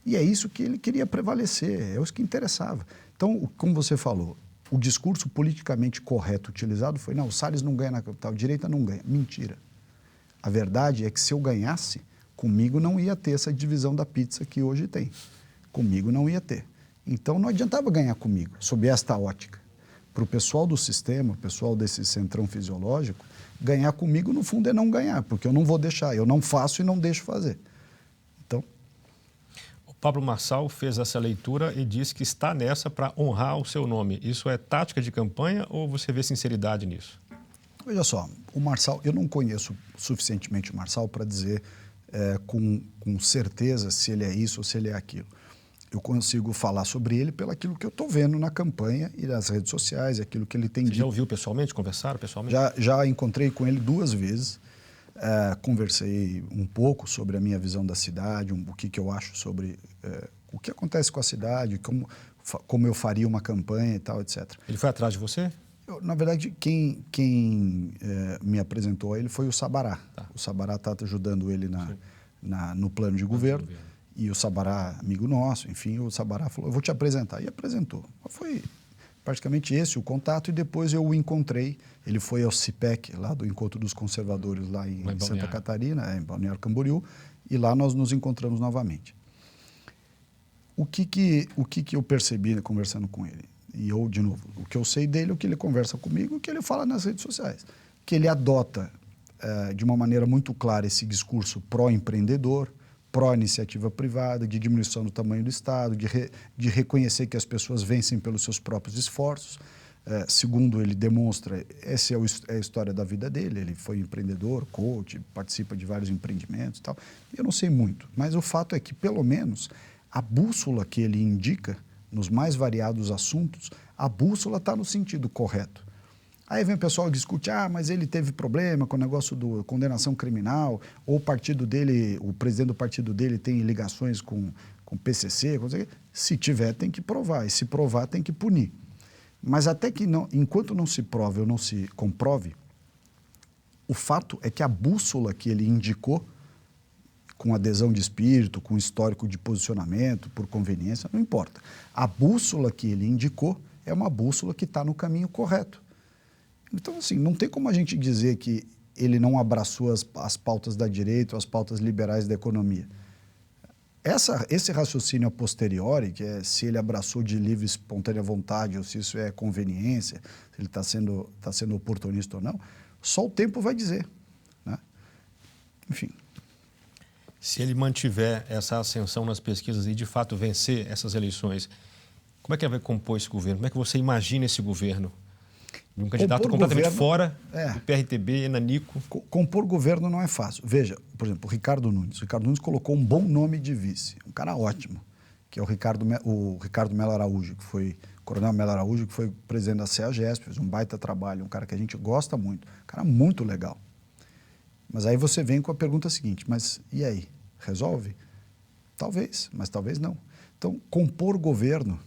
E é isso que ele queria prevalecer, é isso que interessava. Então, como você falou, o discurso politicamente correto utilizado foi, não, o Salles não ganha na capital, a direita não ganha. Mentira. A verdade é que se eu ganhasse, comigo não ia ter essa divisão da pizza que hoje tem. Comigo não ia ter. Então, não adiantava ganhar comigo, sob esta ótica. Para o pessoal do sistema, o pessoal desse centrão fisiológico, ganhar comigo, no fundo, é não ganhar, porque eu não vou deixar, eu não faço e não deixo fazer. Então... O Pablo Marçal fez essa leitura e disse que está nessa para honrar o seu nome. Isso é tática de campanha ou você vê sinceridade nisso? Veja só, o Marçal, eu não conheço suficientemente o Marçal para dizer com certeza se ele é isso ou se ele é aquilo. Eu consigo falar sobre ele pelo aquilo que eu estou vendo na campanha e nas redes sociais, aquilo que ele tem dito. Você já ouviu pessoalmente? Conversaram pessoalmente? Já encontrei com ele 2 vezes, conversei um pouco sobre a minha visão da cidade, o que eu acho sobre o que acontece com a cidade, como eu faria uma campanha e tal, etc. Ele foi atrás de você? Na verdade, quem me apresentou a ele foi o Sabará. Tá. O Sabará está ajudando ele no plano de governo. E o Sabará, amigo nosso, enfim, o Sabará falou, eu vou te apresentar. E apresentou. Foi praticamente esse o contato, e depois eu o encontrei. Ele foi ao CIPEC, lá do Encontro dos Conservadores, lá em Santa Catarina, em Balneário Camboriú, e lá nós nos encontramos novamente. O que eu percebi conversando com ele? E eu, de novo, o que eu sei dele é o que ele conversa comigo, o que ele fala nas redes sociais. Que ele adota, de uma maneira muito clara, esse discurso pró-empreendedor, pró-iniciativa privada, de diminuição do tamanho do Estado, de reconhecer que as pessoas vencem pelos seus próprios esforços. Segundo ele demonstra, essa é a história da vida dele. Ele foi empreendedor, coach, participa de vários empreendimentos e tal. Eu não sei muito, mas o fato é que, pelo menos, a bússola que ele indica, nos mais variados assuntos, a bússola está no sentido correto. Aí vem o pessoal e discute, mas ele teve problema com o negócio da condenação criminal, ou o partido dele, o presidente do partido dele tem ligações com o PCC, se tiver tem que provar, e se provar tem que punir. Mas até que não, enquanto não se prove ou não se comprove, o fato é que a bússola que ele indicou, com adesão de espírito, com histórico de posicionamento, por conveniência, não importa. A bússola que ele indicou é uma bússola que está no caminho correto. Então, assim, não tem como a gente dizer que ele não abraçou as pautas da direita ou as pautas liberais da economia. Esse raciocínio a posteriori, que é se ele abraçou de livre e espontânea vontade ou se isso é conveniência, se ele está sendo oportunista ou não, só o tempo vai dizer, né? Enfim. Se ele mantiver essa ascensão nas pesquisas e, de fato, vencer essas eleições, Como é que vai compor esse governo? Como é que você imagina esse governo? De um candidato Compor completamente governo, fora do PRTB, Nanico. Compor governo não é fácil. Veja, por exemplo, o Ricardo Nunes. O Ricardo Nunes colocou um bom nome de vice, um cara ótimo, que é o Ricardo Mello Araújo, que foi Coronel Mello Araújo, que foi presidente da CEAGESP, fez um baita trabalho, um cara que a gente gosta muito, um cara muito legal. Mas aí você vem com a pergunta seguinte, mas e aí? Resolve? Talvez, mas talvez não. Então, compor governo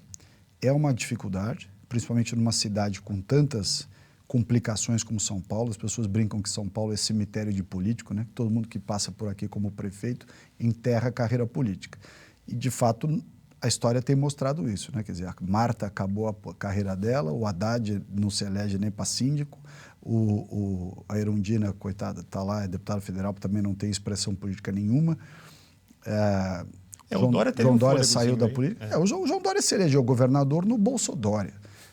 é uma dificuldade, principalmente numa cidade com tantas complicações como São Paulo. As pessoas brincam que São Paulo é cemitério de político, né? Todo mundo que passa por aqui como prefeito enterra a carreira política. E, de fato, a história tem mostrado isso, né? Quer dizer, a Marta acabou a carreira dela, o Haddad não se elege nem para síndico, a Erundina, coitada, está lá, é deputada federal, também não tem expressão política nenhuma. João Dória saiu da política. O João Dória se elegeu governador no Bolsodória.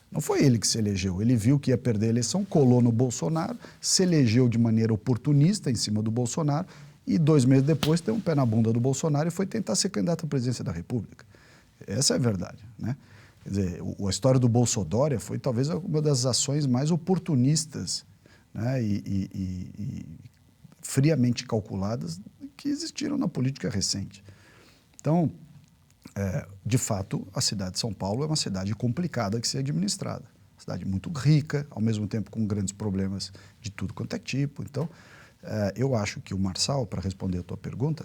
Não foi ele que se elegeu. Ele viu que ia perder a eleição, colou no Bolsonaro, se elegeu de maneira oportunista em cima do Bolsonaro e 2 meses depois deu um pé na bunda do Bolsonaro e foi tentar ser candidato à presidência da República. Essa é a verdade, né? Quer dizer, a história do Bolsodória foi talvez uma das ações mais oportunistas, né, e friamente calculadas que existiram na política recente. Então, de fato, a cidade de São Paulo é uma cidade complicada de ser administrada. Uma cidade muito rica, ao mesmo tempo com grandes problemas de tudo quanto é tipo. Então, eu acho que o Marçal, para responder a tua pergunta,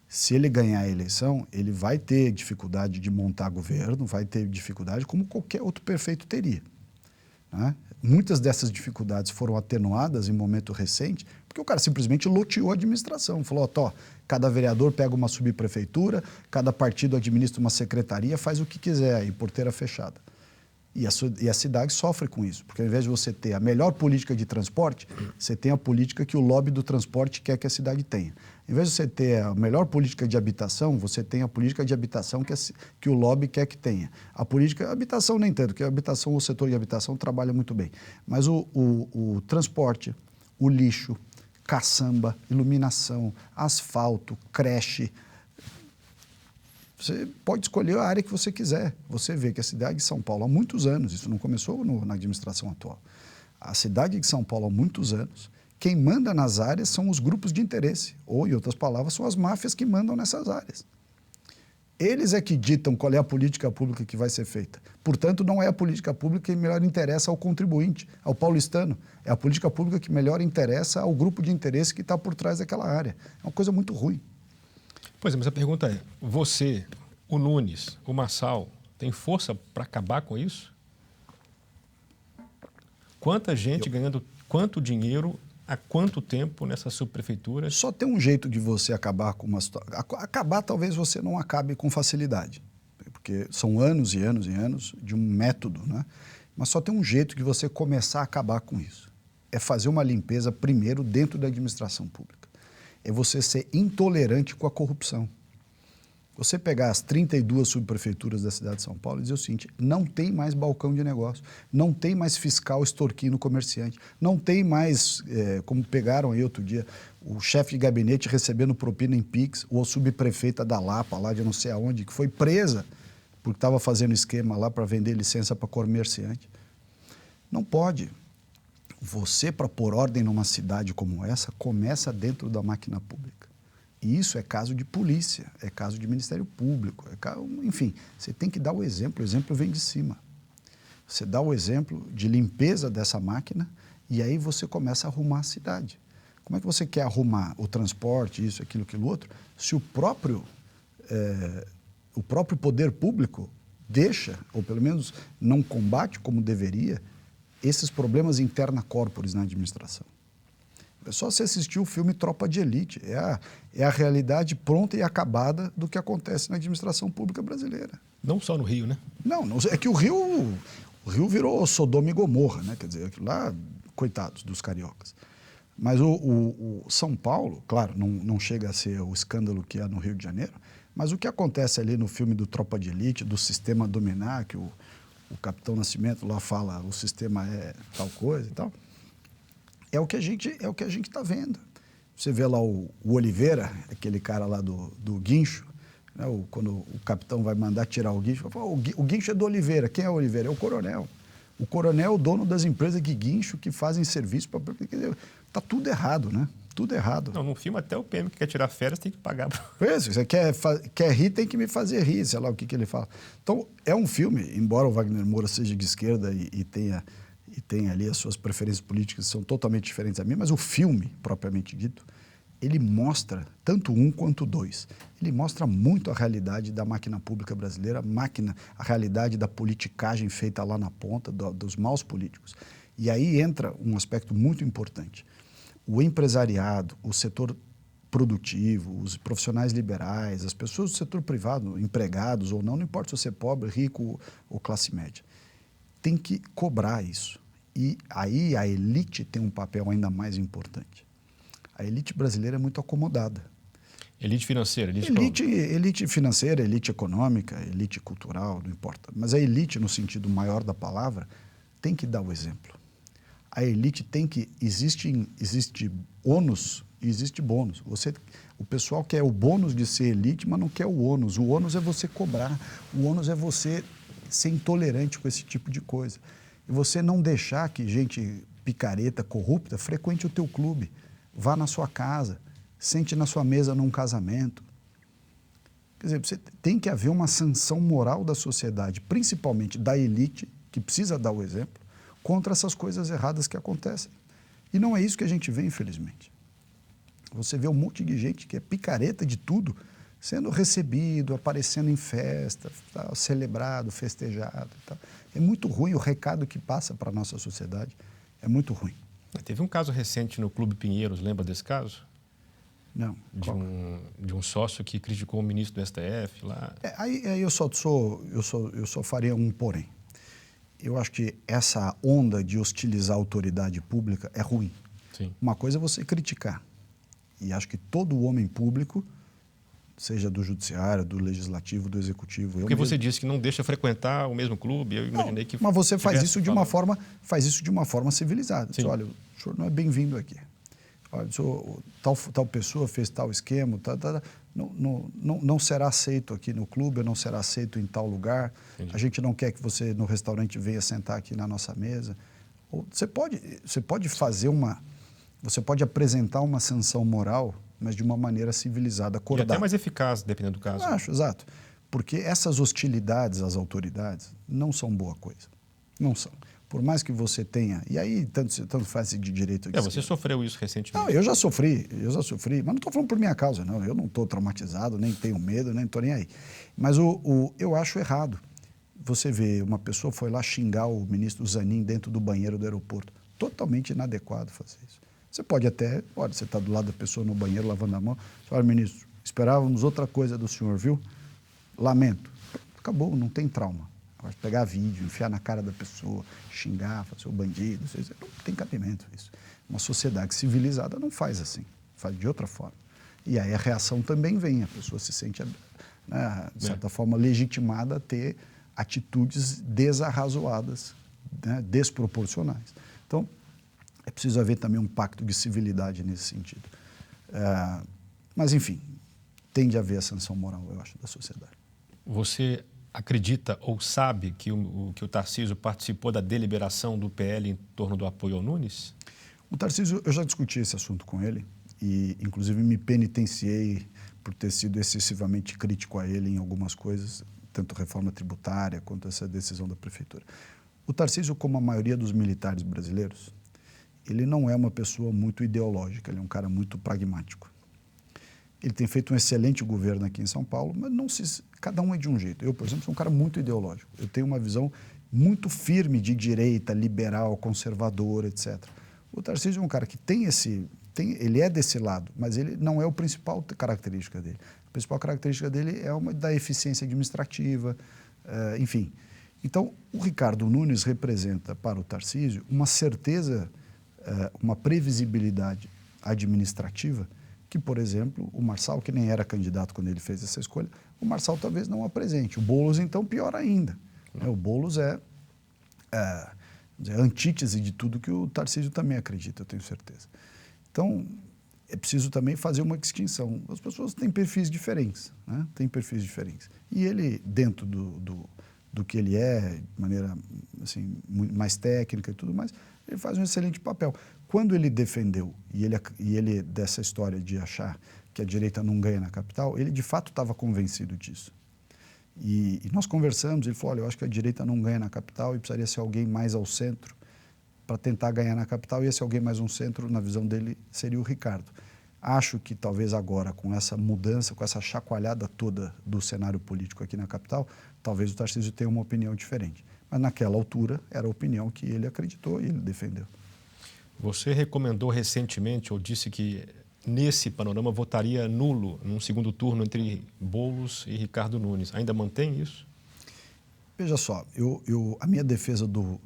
se ele ganhar a eleição, ele vai ter dificuldade de montar governo, vai ter dificuldade como qualquer outro prefeito teria, né? Muitas dessas dificuldades foram atenuadas em momento recente, porque o cara simplesmente loteou a administração. Falou, cada vereador pega uma subprefeitura, cada partido administra uma secretaria, faz o que quiser aí, porteira fechada. E a cidade sofre com isso, porque ao invés de você ter a melhor política de transporte, você tem a política que o lobby do transporte quer que a cidade tenha. Ao invés de você ter a melhor política de habitação, você tem a política de habitação que o lobby quer que tenha. A política, habitação nem tanto, porque o setor de habitação trabalha muito bem. Mas o transporte, o lixo, caçamba, iluminação, asfalto, creche. Você pode escolher a área que você quiser. Você vê que a cidade de São Paulo, há muitos anos, isso não começou na administração atual, a cidade de São Paulo, há muitos anos, quem manda nas áreas são os grupos de interesse, ou, em outras palavras, são as máfias que mandam nessas áreas. Eles é que ditam qual é a política pública que vai ser feita. Portanto, não é a política pública que melhor interessa ao contribuinte, ao paulistano. É a política pública que melhor interessa ao grupo de interesse que está por trás daquela área. É uma coisa muito ruim. Pois é, mas a pergunta é, você, o Nunes, o Marçal, tem força para acabar com isso? Quanta gente ganhando quanto dinheiro há quanto tempo nessas subprefeituras? Só tem um jeito de você acabar com uma situação. Acabar talvez você não acabe com facilidade, porque são anos e anos e anos de um método, né? Mas só tem um jeito de você começar a acabar com isso. É fazer uma limpeza primeiro dentro da administração pública. É você ser intolerante com a corrupção. Você pegar as 32 subprefeituras da cidade de São Paulo e dizer o seguinte, não tem mais balcão de negócio, não tem mais fiscal extorquindo comerciante, não tem mais, como pegaram aí outro dia, o chefe de gabinete recebendo propina em Pix, ou a subprefeita da Lapa, lá de não sei aonde, que foi presa porque estava fazendo esquema lá para vender licença para comerciante. Não pode. Você, para pôr ordem numa cidade como essa, começa dentro da máquina pública. E isso é caso de polícia, é caso de Ministério Público, enfim, você tem que dar o exemplo vem de cima. Você dá o exemplo de limpeza dessa máquina e aí você começa a arrumar a cidade. Como é que você quer arrumar o transporte, isso, aquilo, aquilo outro, se o próprio poder público deixa, ou pelo menos não combate como deveria, esses problemas interna corporis na administração? É só você assistir o filme Tropa de Elite. É a realidade pronta e acabada do que acontece na administração pública brasileira. Não só no Rio, né? Não, é que o Rio virou Sodoma e Gomorra, né? Quer dizer, aquilo lá, coitados dos cariocas. Mas o São Paulo, claro, não chega a ser o escândalo que é no Rio de Janeiro, mas o que acontece ali no filme do Tropa de Elite, do sistema dominar, que o Capitão Nascimento lá fala, o sistema é tal coisa e tal, é o que a gente está vendo. Você vê lá o Oliveira, aquele cara lá do Guincho, Né? Quando o capitão vai mandar tirar o guincho, fala, o guincho é do Oliveira. Quem é o Oliveira? É o coronel. O coronel é o dono das empresas de guincho que fazem serviço para... Está tudo errado, né? Tudo errado. Não, no filme até o PM que quer tirar férias tem que pagar. Pois, você quer rir, tem que me fazer rir, sei lá o que ele fala. Então, é um filme, embora o Wagner Moura seja de esquerda e tenha ali as suas preferências políticas que são totalmente diferentes da minha, mas o filme, propriamente dito, ele mostra, tanto um quanto dois, ele mostra muito a realidade da máquina pública brasileira, a realidade da politicagem feita lá na ponta, dos maus políticos. E aí entra um aspecto muito importante. O empresariado, o setor produtivo, os profissionais liberais, as pessoas do setor privado, empregados ou não importa se você é pobre, rico ou classe média, tem que cobrar isso. E aí a elite tem um papel ainda mais importante. A elite brasileira é muito acomodada. Elite financeira, elite financeira, elite econômica, elite cultural, não importa. Mas a elite, no sentido maior da palavra, tem que dar o exemplo. A elite tem que... Existe ônus e existe bônus. O pessoal quer o bônus de ser elite, mas não quer o ônus. O ônus é você cobrar. O ônus é você ser intolerante com esse tipo de coisa. E você não deixar que gente picareta, corrupta, frequente o teu clube. Vá na sua casa, sente na sua mesa num casamento. Quer dizer, tem que haver uma sanção moral da sociedade, principalmente da elite, que precisa dar o exemplo, contra essas coisas erradas que acontecem. E não é isso que a gente vê, infelizmente. Você vê um monte de gente que é picareta de tudo, sendo recebido, aparecendo em festa, tá, celebrado, festejado. Tá. É muito ruim o recado que passa para a nossa sociedade. É muito ruim. Teve um caso recente no Clube Pinheiros, lembra desse caso? Não. De um sócio que criticou o ministro do STF lá. Aí eu só faria um porém. Eu acho que essa onda de hostilizar a autoridade pública é ruim. Sim. Uma coisa é você criticar. E acho que todo homem público, seja do judiciário, do legislativo, do executivo... Porque você disse que não deixa frequentar o mesmo clube, eu imaginei que... Mas você faz isso de uma forma civilizada. Diz, olha, o senhor não é bem-vindo aqui. Olha, tal pessoa fez tal esquema, não será aceito aqui no clube, não será aceito em tal lugar. Entendi. A gente não quer que você, no restaurante, venha sentar aqui na nossa mesa. Você pode fazer você pode apresentar uma sanção moral, mas de uma maneira civilizada, acordada. E até mais eficaz, dependendo do caso. Eu acho, exato. Porque essas hostilidades às autoridades não são boa coisa. Não são. Por mais que você tenha... E aí, tanto faz de direito... Você sofreu isso recentemente. Não, eu já sofri. Mas não estou falando por minha causa, não. Eu não estou traumatizado, nem tenho medo, nem estou nem aí. Mas eu acho errado. Você vê, uma pessoa foi lá xingar o ministro Zanin dentro do banheiro do aeroporto. Totalmente inadequado fazer isso. Você pode até... Olha, você está do lado da pessoa no banheiro, lavando a mão. Olha, ministro, esperávamos outra coisa do senhor, viu? Lamento. Acabou, não tem trauma. Agora, pegar vídeo, enfiar na cara da pessoa, xingar, fazer o bandido, não tem cabimento isso. Uma sociedade civilizada não faz assim, faz de outra forma. E aí a reação também vem, a pessoa se sente, né, de certa forma, legitimada a ter atitudes desarrazoadas, né, desproporcionais. Então, é preciso haver também um pacto de civilidade nesse sentido. Mas, enfim, tem de haver a sanção moral, eu acho, da sociedade. Você acredita ou sabe que o Tarcísio participou da deliberação do PL em torno do apoio ao Nunes? O Tarcísio, eu já discuti esse assunto com ele e, inclusive, me penitenciei por ter sido excessivamente crítico a ele em algumas coisas, tanto reforma tributária quanto essa decisão da prefeitura. O Tarcísio, como a maioria dos militares brasileiros, ele não é uma pessoa muito ideológica, ele é um cara muito pragmático. Ele tem feito um excelente governo aqui em São Paulo, mas cada um é de um jeito. Eu, por exemplo, sou um cara muito ideológico. Eu tenho uma visão muito firme de direita, liberal, conservadora, etc. O Tarcísio é um cara que ele é desse lado, mas ele não é a principal característica dele. A principal característica dele é uma da eficiência administrativa, enfim. Então, o Ricardo Nunes representa para o Tarcísio uma certeza, uma previsibilidade administrativa que, por exemplo, o Marçal, que nem era candidato quando ele fez essa escolha, o Marçal talvez não apresente. O Boulos, então, pior ainda. O Boulos é a antítese de tudo que o Tarcísio também acredita, eu tenho certeza. Então, é preciso também fazer uma distinção. As pessoas têm perfis diferentes, né? Têm perfis diferentes. E ele, dentro do que ele é, de maneira assim, mais técnica e tudo mais, ele faz um excelente papel. Quando ele defendeu, e ele dessa história de achar que a direita não ganha na capital, ele de fato estava convencido disso. E nós conversamos, ele falou, olha, eu acho que a direita não ganha na capital e precisaria ser alguém mais ao centro para tentar ganhar na capital, e esse alguém mais um centro, na visão dele, seria o Ricardo. Acho que talvez agora, com essa mudança, com essa chacoalhada toda do cenário político aqui na capital, talvez o Tarcísio tenha uma opinião diferente. Mas naquela altura era a opinião que ele acreditou e ele defendeu. Você recomendou recentemente, ou disse que nesse panorama votaria nulo num segundo turno entre Boulos e Ricardo Nunes. Ainda mantém isso? Veja só, a minha defesa do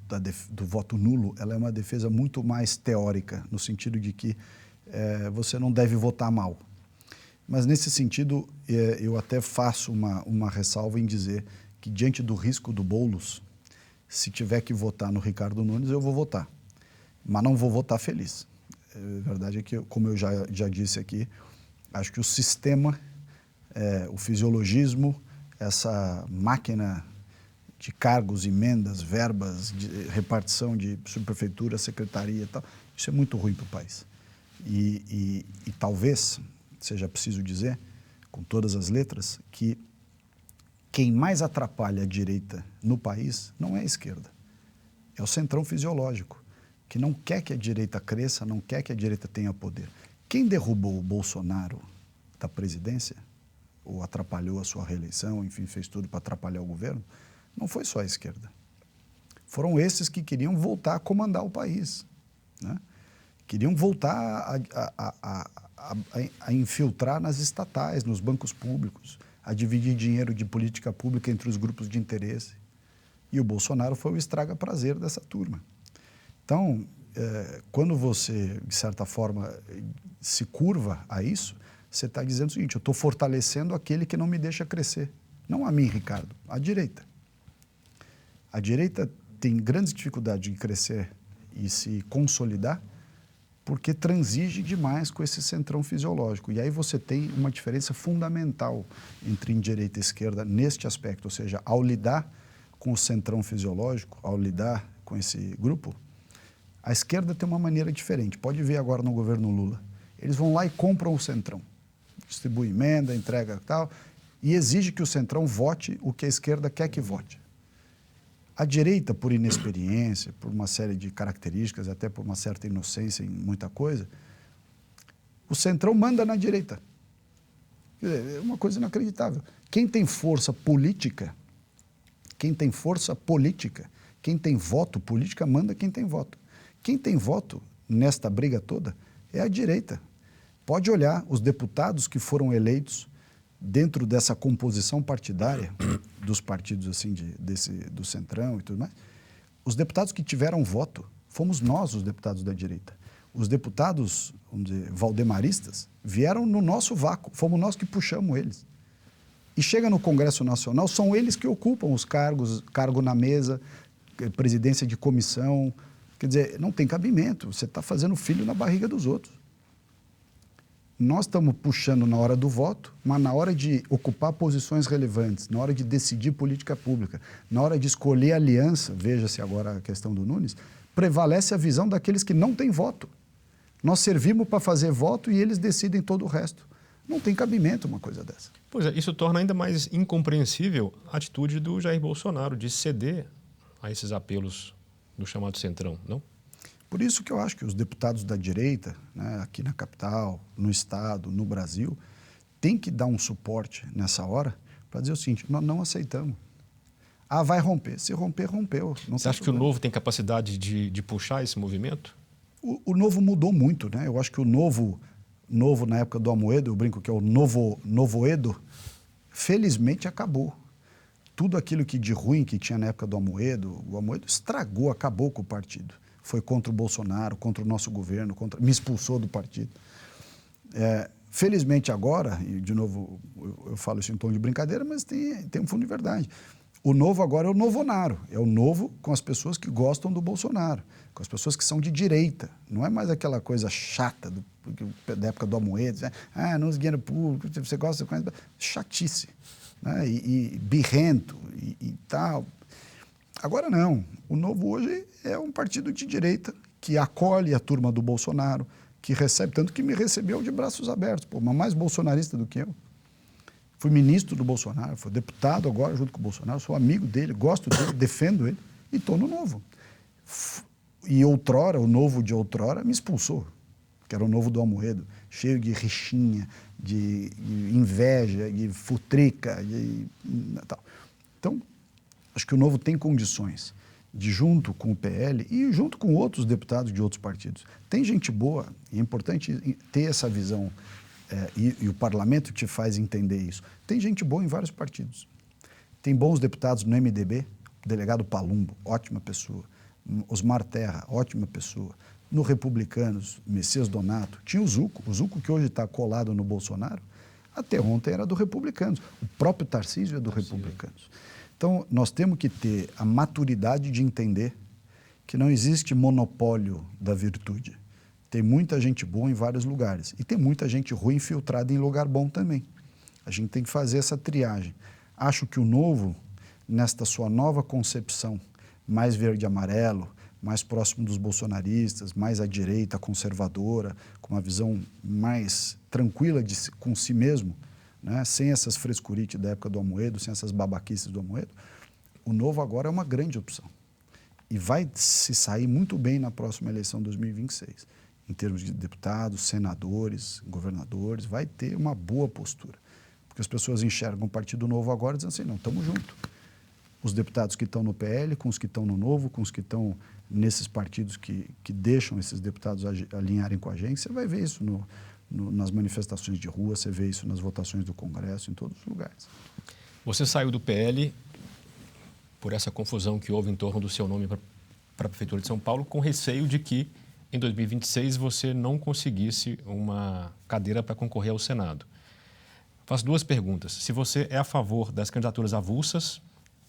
voto nulo, ela é uma defesa muito mais teórica, no sentido de que você não deve votar mal. Mas, nesse sentido, eu até faço uma ressalva em dizer que, diante do risco do Boulos, se tiver que votar no Ricardo Nunes, eu vou votar. Mas não vou votar feliz. A verdade é que, como eu já disse aqui, acho que o sistema, o fisiologismo, essa máquina de cargos, emendas, verbas, de repartição de subprefeitura, secretaria e tal, isso é muito ruim para o país. E talvez seja preciso dizer, com todas as letras, que quem mais atrapalha a direita no país não é a esquerda, é o centrão fisiológico, que não quer que a direita cresça, não quer que a direita tenha poder. Quem derrubou o Bolsonaro da presidência, ou atrapalhou a sua reeleição, enfim, fez tudo para atrapalhar o governo, não foi só a esquerda. Foram esses que queriam voltar a comandar o país, né? Queriam voltar a infiltrar nas estatais, nos bancos públicos, a dividir dinheiro de política pública entre os grupos de interesse. E o Bolsonaro foi o estraga-prazer dessa turma. Então, quando você, de certa forma, se curva a isso, você está dizendo o seguinte, eu estou fortalecendo aquele que não me deixa crescer. Não a mim, Ricardo, a direita. A direita tem grandes dificuldades de crescer e se consolidar porque transige demais com esse centrão fisiológico. E aí você tem uma diferença fundamental entre direita e esquerda neste aspecto, ou seja, ao lidar com o centrão fisiológico, ao lidar com esse grupo, a esquerda tem uma maneira diferente. Pode ver agora no governo Lula. Eles vão lá e compram o centrão. Distribui emenda, entrega e tal, e exige que o centrão vote o que a esquerda quer que vote. A direita, por inexperiência, por uma série de características, até por uma certa inocência em muita coisa, o centrão manda na direita. É uma coisa inacreditável. Quem tem força política, quem tem voto política, manda quem tem voto. Quem tem voto nesta briga toda é a direita. Pode olhar os deputados que foram eleitos dentro dessa composição partidária dos partidos assim do Centrão e tudo mais, os deputados que tiveram voto, fomos nós os deputados da direita. Os deputados, vamos dizer, valdemaristas, vieram no nosso vácuo, fomos nós que puxamos eles. E chega no Congresso Nacional, são eles que ocupam os cargos, cargo na mesa, presidência de comissão. Quer dizer, não tem cabimento, você está fazendo filho na barriga dos outros. Nós estamos puxando na hora do voto, mas na hora de ocupar posições relevantes, na hora de decidir política pública, na hora de escolher aliança, veja-se agora a questão do Nunes, prevalece a visão daqueles que não têm voto. Nós servimos para fazer voto e eles decidem todo o resto. Não tem cabimento uma coisa dessa. Pois é, isso torna ainda mais incompreensível a atitude do Jair Bolsonaro de ceder a esses apelos do chamado Centrão, não? Por isso que eu acho que os deputados da direita, né, aqui na capital, no Estado, no Brasil, têm que dar um suporte nessa hora para dizer o seguinte, nós não aceitamos. Ah, vai romper. Se romper, rompeu. Você acha que o Novo tem capacidade de puxar esse movimento? O Novo mudou muito, né? Eu acho que o Novo na época do Amoedo, eu brinco que é o Novoedo, felizmente acabou. Tudo aquilo que de ruim que tinha na época do Amoedo, o Amoedo estragou, acabou com o partido. Foi contra o Bolsonaro, contra o nosso governo, me expulsou do partido. Felizmente agora, e de novo eu falo isso em tom de brincadeira, mas tem um fundo de verdade, O Novo agora é o Novonaro, é o Novo com as pessoas que gostam do Bolsonaro, com as pessoas que são de direita. Não é mais aquela coisa chata da época do Amoedo, não usa dinheiro público, você gosta de coisa... Chatice, né? E birrento e tal. Agora não, o Novo hoje é um partido de direita que acolhe a turma do Bolsonaro, que recebe, tanto que me recebeu de braços abertos, pô, mas mais bolsonarista do que eu. Fui ministro do Bolsonaro, fui deputado agora junto com o Bolsonaro, sou amigo dele, gosto dele, defendo ele e estou no Novo. E outrora, o Novo de outrora me expulsou, que era o Novo do Amoedo, cheio de rixinha, de inveja, de futrica, de tal. Então, acho que o Novo tem condições de, junto com o PL e junto com outros deputados de outros partidos. Tem gente boa, e é importante ter essa visão, e o parlamento te faz entender isso. Tem gente boa em vários partidos. Tem bons deputados no MDB, o delegado Palumbo, ótima pessoa. Osmar Terra, ótima pessoa. No Republicanos, Messias Donato. Tinha o Zucco que hoje está colado no Bolsonaro, até ontem era do Republicanos. O próprio Tarcísio é do Republicanos. Então, nós temos que ter a maturidade de entender que não existe monopólio da virtude. Tem muita gente boa em vários lugares e tem muita gente ruim infiltrada em lugar bom também. A gente tem que fazer essa triagem. Acho que o Novo, nesta sua nova concepção, mais verde e amarelo, mais próximo dos bolsonaristas, mais à direita, conservadora, com uma visão mais tranquila com si mesmo, né? Sem essas frescurites da época do Amoedo, sem essas babaquices do Amoedo, o Novo agora é uma grande opção. E vai se sair muito bem na próxima eleição de 2026. Em termos de deputados, senadores, governadores, vai ter uma boa postura. Porque as pessoas enxergam o Partido Novo agora dizendo assim, não, estamos juntos. Os deputados que estão no PL, com os que estão no Novo, com os que estão nesses partidos que deixam esses deputados alinharem com a gente, você vai ver isso nas manifestações de rua, você vê isso nas votações do Congresso, em todos os lugares. Você saiu do PL por essa confusão que houve em torno do seu nome para a Prefeitura de São Paulo, com receio de que em 2026 você não conseguisse uma cadeira para concorrer ao Senado. Faço duas perguntas. Se você é a favor das candidaturas avulsas,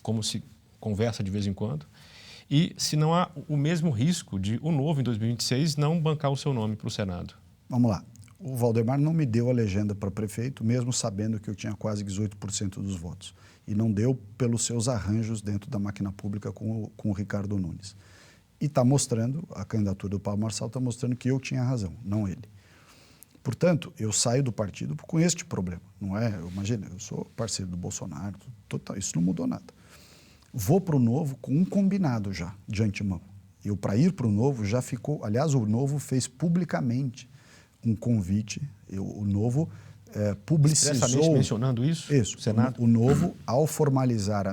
como se conversa de vez em quando, e se não há o mesmo risco de o Novo, em 2026, não bancar o seu nome para o Senado. Vamos lá. O Valdemar não me deu a legenda para prefeito, mesmo sabendo que eu tinha quase 18% dos votos. E não deu pelos seus arranjos dentro da máquina pública com o Ricardo Nunes. E está mostrando, a candidatura do Paulo Marçal está mostrando que eu tinha razão, não ele. Portanto, eu saio do partido com este problema. Não é, imagina, eu sou parceiro do Bolsonaro, isso não mudou nada. Vou para o Novo com um combinado já, de antemão. Eu, para ir para o Novo, já ficou... Aliás, o Novo fez publicamente um convite, o Novo publicizou... Expressamente mencionando isso? Isso. Senado? O Novo, ao formalizar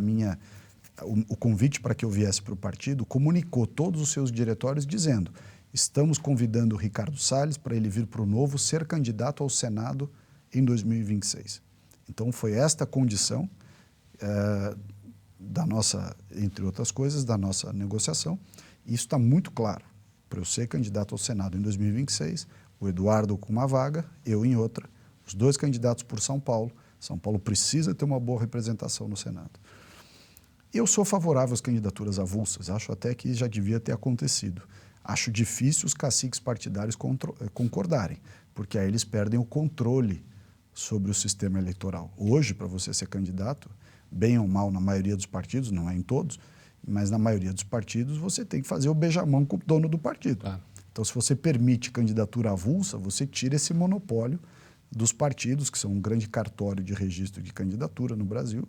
o convite para que eu viesse para o partido, comunicou todos os seus diretórios dizendo: estamos convidando o Ricardo Salles para ele vir para o Novo ser candidato ao Senado em 2026. Então, foi esta condição da nossa, entre outras coisas, da nossa negociação. E isso está muito claro. Para eu ser candidato ao Senado em 2026, o Eduardo com uma vaga, eu em outra, os dois candidatos por São Paulo. São Paulo precisa ter uma boa representação no Senado. Eu sou favorável às candidaturas avulsas, acho até que já devia ter acontecido. Acho difícil os caciques partidários concordarem, porque aí eles perdem o controle sobre o sistema eleitoral. Hoje, para você ser candidato, bem ou mal na maioria dos partidos, não é em todos, mas na maioria dos partidos você tem que fazer o beijamão com o dono do partido. Claro. Então, se você permite candidatura avulsa, você tira esse monopólio dos partidos, que são um grande cartório de registro de candidatura no Brasil,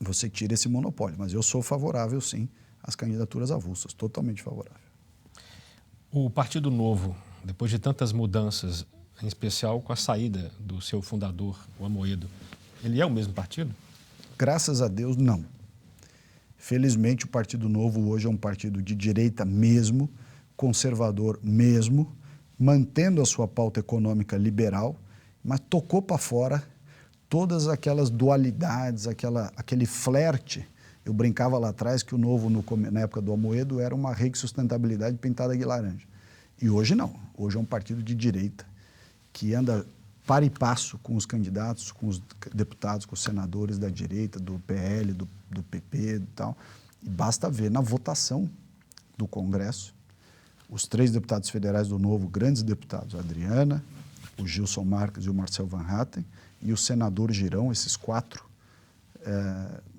você tira esse monopólio. Mas eu sou favorável, sim, às candidaturas avulsas, totalmente favorável. O Partido Novo, depois de tantas mudanças, em especial com a saída do seu fundador, o Amoedo, ele é o mesmo partido? Graças a Deus, não. Felizmente, o Partido Novo hoje é um partido de direita mesmo, conservador mesmo, mantendo a sua pauta econômica liberal, mas tocou para fora todas aquelas dualidades, aquele flerte. Eu brincava lá atrás que o Novo, na época do Amoedo, era uma rede de sustentabilidade pintada de laranja. E hoje não. Hoje é um partido de direita que anda para e passo com os candidatos, com os deputados, com os senadores da direita, do PL, do PP e tal. E basta ver na votação do Congresso, os 3 deputados federais do Novo, grandes deputados, a Adriana, o Gilson Marques e o Marcel Van Hatten, e o senador Girão, esses 4,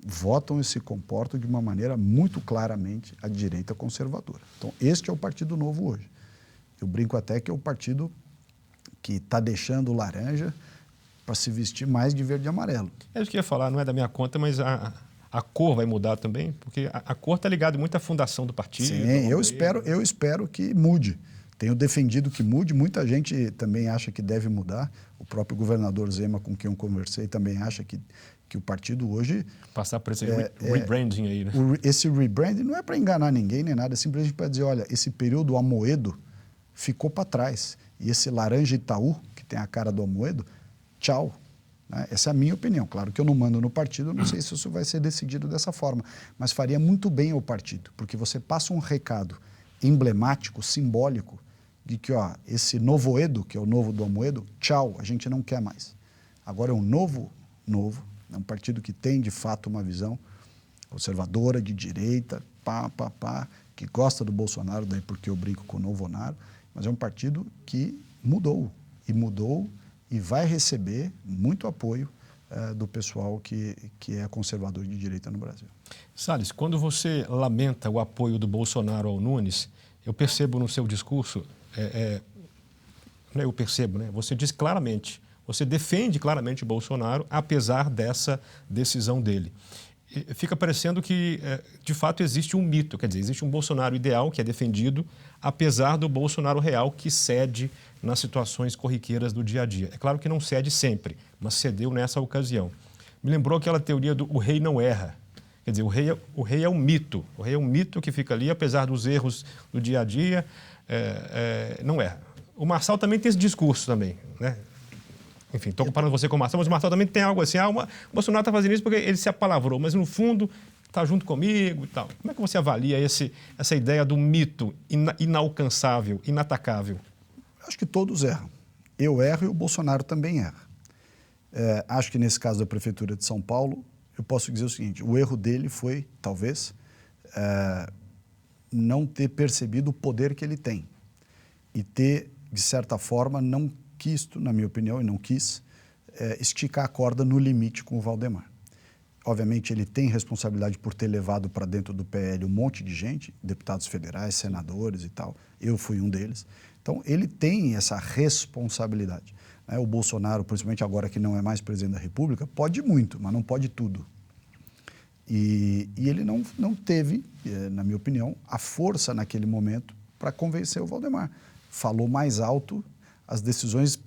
votam e se comportam de uma maneira muito claramente à direita conservadora. Então, este é o Partido Novo hoje. Eu brinco até que é o partido que está deixando o laranja para se vestir mais de verde e amarelo. É isso que eu ia falar, não é da minha conta, mas a cor vai mudar também? Porque a cor está ligada muito à fundação do partido. Sim, eu espero que mude. Tenho defendido que mude, muita gente também acha que deve mudar. O próprio governador Zema, com quem eu conversei, também acha que o partido hoje... Passar por esse rebranding aí, né? Esse rebranding não é para enganar ninguém nem nada, é simplesmente para dizer, olha, esse período Amoedo ficou para trás. E esse laranja Itaú, que tem a cara do Amoedo, tchau. Né? Essa é a minha opinião. Claro que eu não mando no partido, não sei se isso vai ser decidido dessa forma, mas faria muito bem ao partido, porque você passa um recado emblemático, simbólico, de que ó, esse Novoedo, que é o novo do Amoedo, tchau, a gente não quer mais. Agora é um novo, é um partido que tem de fato uma visão conservadora, de direita, que gosta do Bolsonaro, daí porque eu brinco com o Novonaro, mas é um partido que mudou e vai receber muito apoio do pessoal que é conservador de direita no Brasil. Salles, quando você lamenta o apoio do Bolsonaro ao Nunes, eu percebo no seu discurso, eu percebo, né? Você diz claramente, você defende claramente o Bolsonaro, apesar dessa decisão dele. E fica parecendo que, de fato, existe um mito, quer dizer, existe um Bolsonaro ideal que é defendido, apesar do Bolsonaro real que cede nas situações corriqueiras do dia a dia. É claro que não cede sempre, mas cedeu nessa ocasião. Me lembrou aquela teoria do o rei não erra. Quer dizer, o rei é um mito. O rei é um mito que fica ali, apesar dos erros do dia a dia, não erra. O Marçal também tem esse discurso também, né? Enfim, estou comparando você com o Marçal, mas o Marçal também tem algo assim, o Bolsonaro está fazendo isso porque ele se apalavrou, mas no fundo está junto comigo e tal. Como é que você avalia essa ideia do mito inalcançável, inatacável? Acho que todos erram. Eu erro e o Bolsonaro também erra. Acho que nesse caso da Prefeitura de São Paulo, eu posso dizer o seguinte, o erro dele foi, talvez, não ter percebido o poder que ele tem e ter, de certa forma, não quis, na minha opinião, e não quis, esticar a corda no limite com o Valdemar. Obviamente, ele tem responsabilidade por ter levado para dentro do PL um monte de gente, deputados federais, senadores e tal. Eu fui um deles. Então, ele tem essa responsabilidade. Né? O Bolsonaro, principalmente agora que não é mais presidente da República, pode muito, mas não pode tudo. E ele não teve, na minha opinião, a força naquele momento para convencer o Valdemar. Falou mais alto as decisões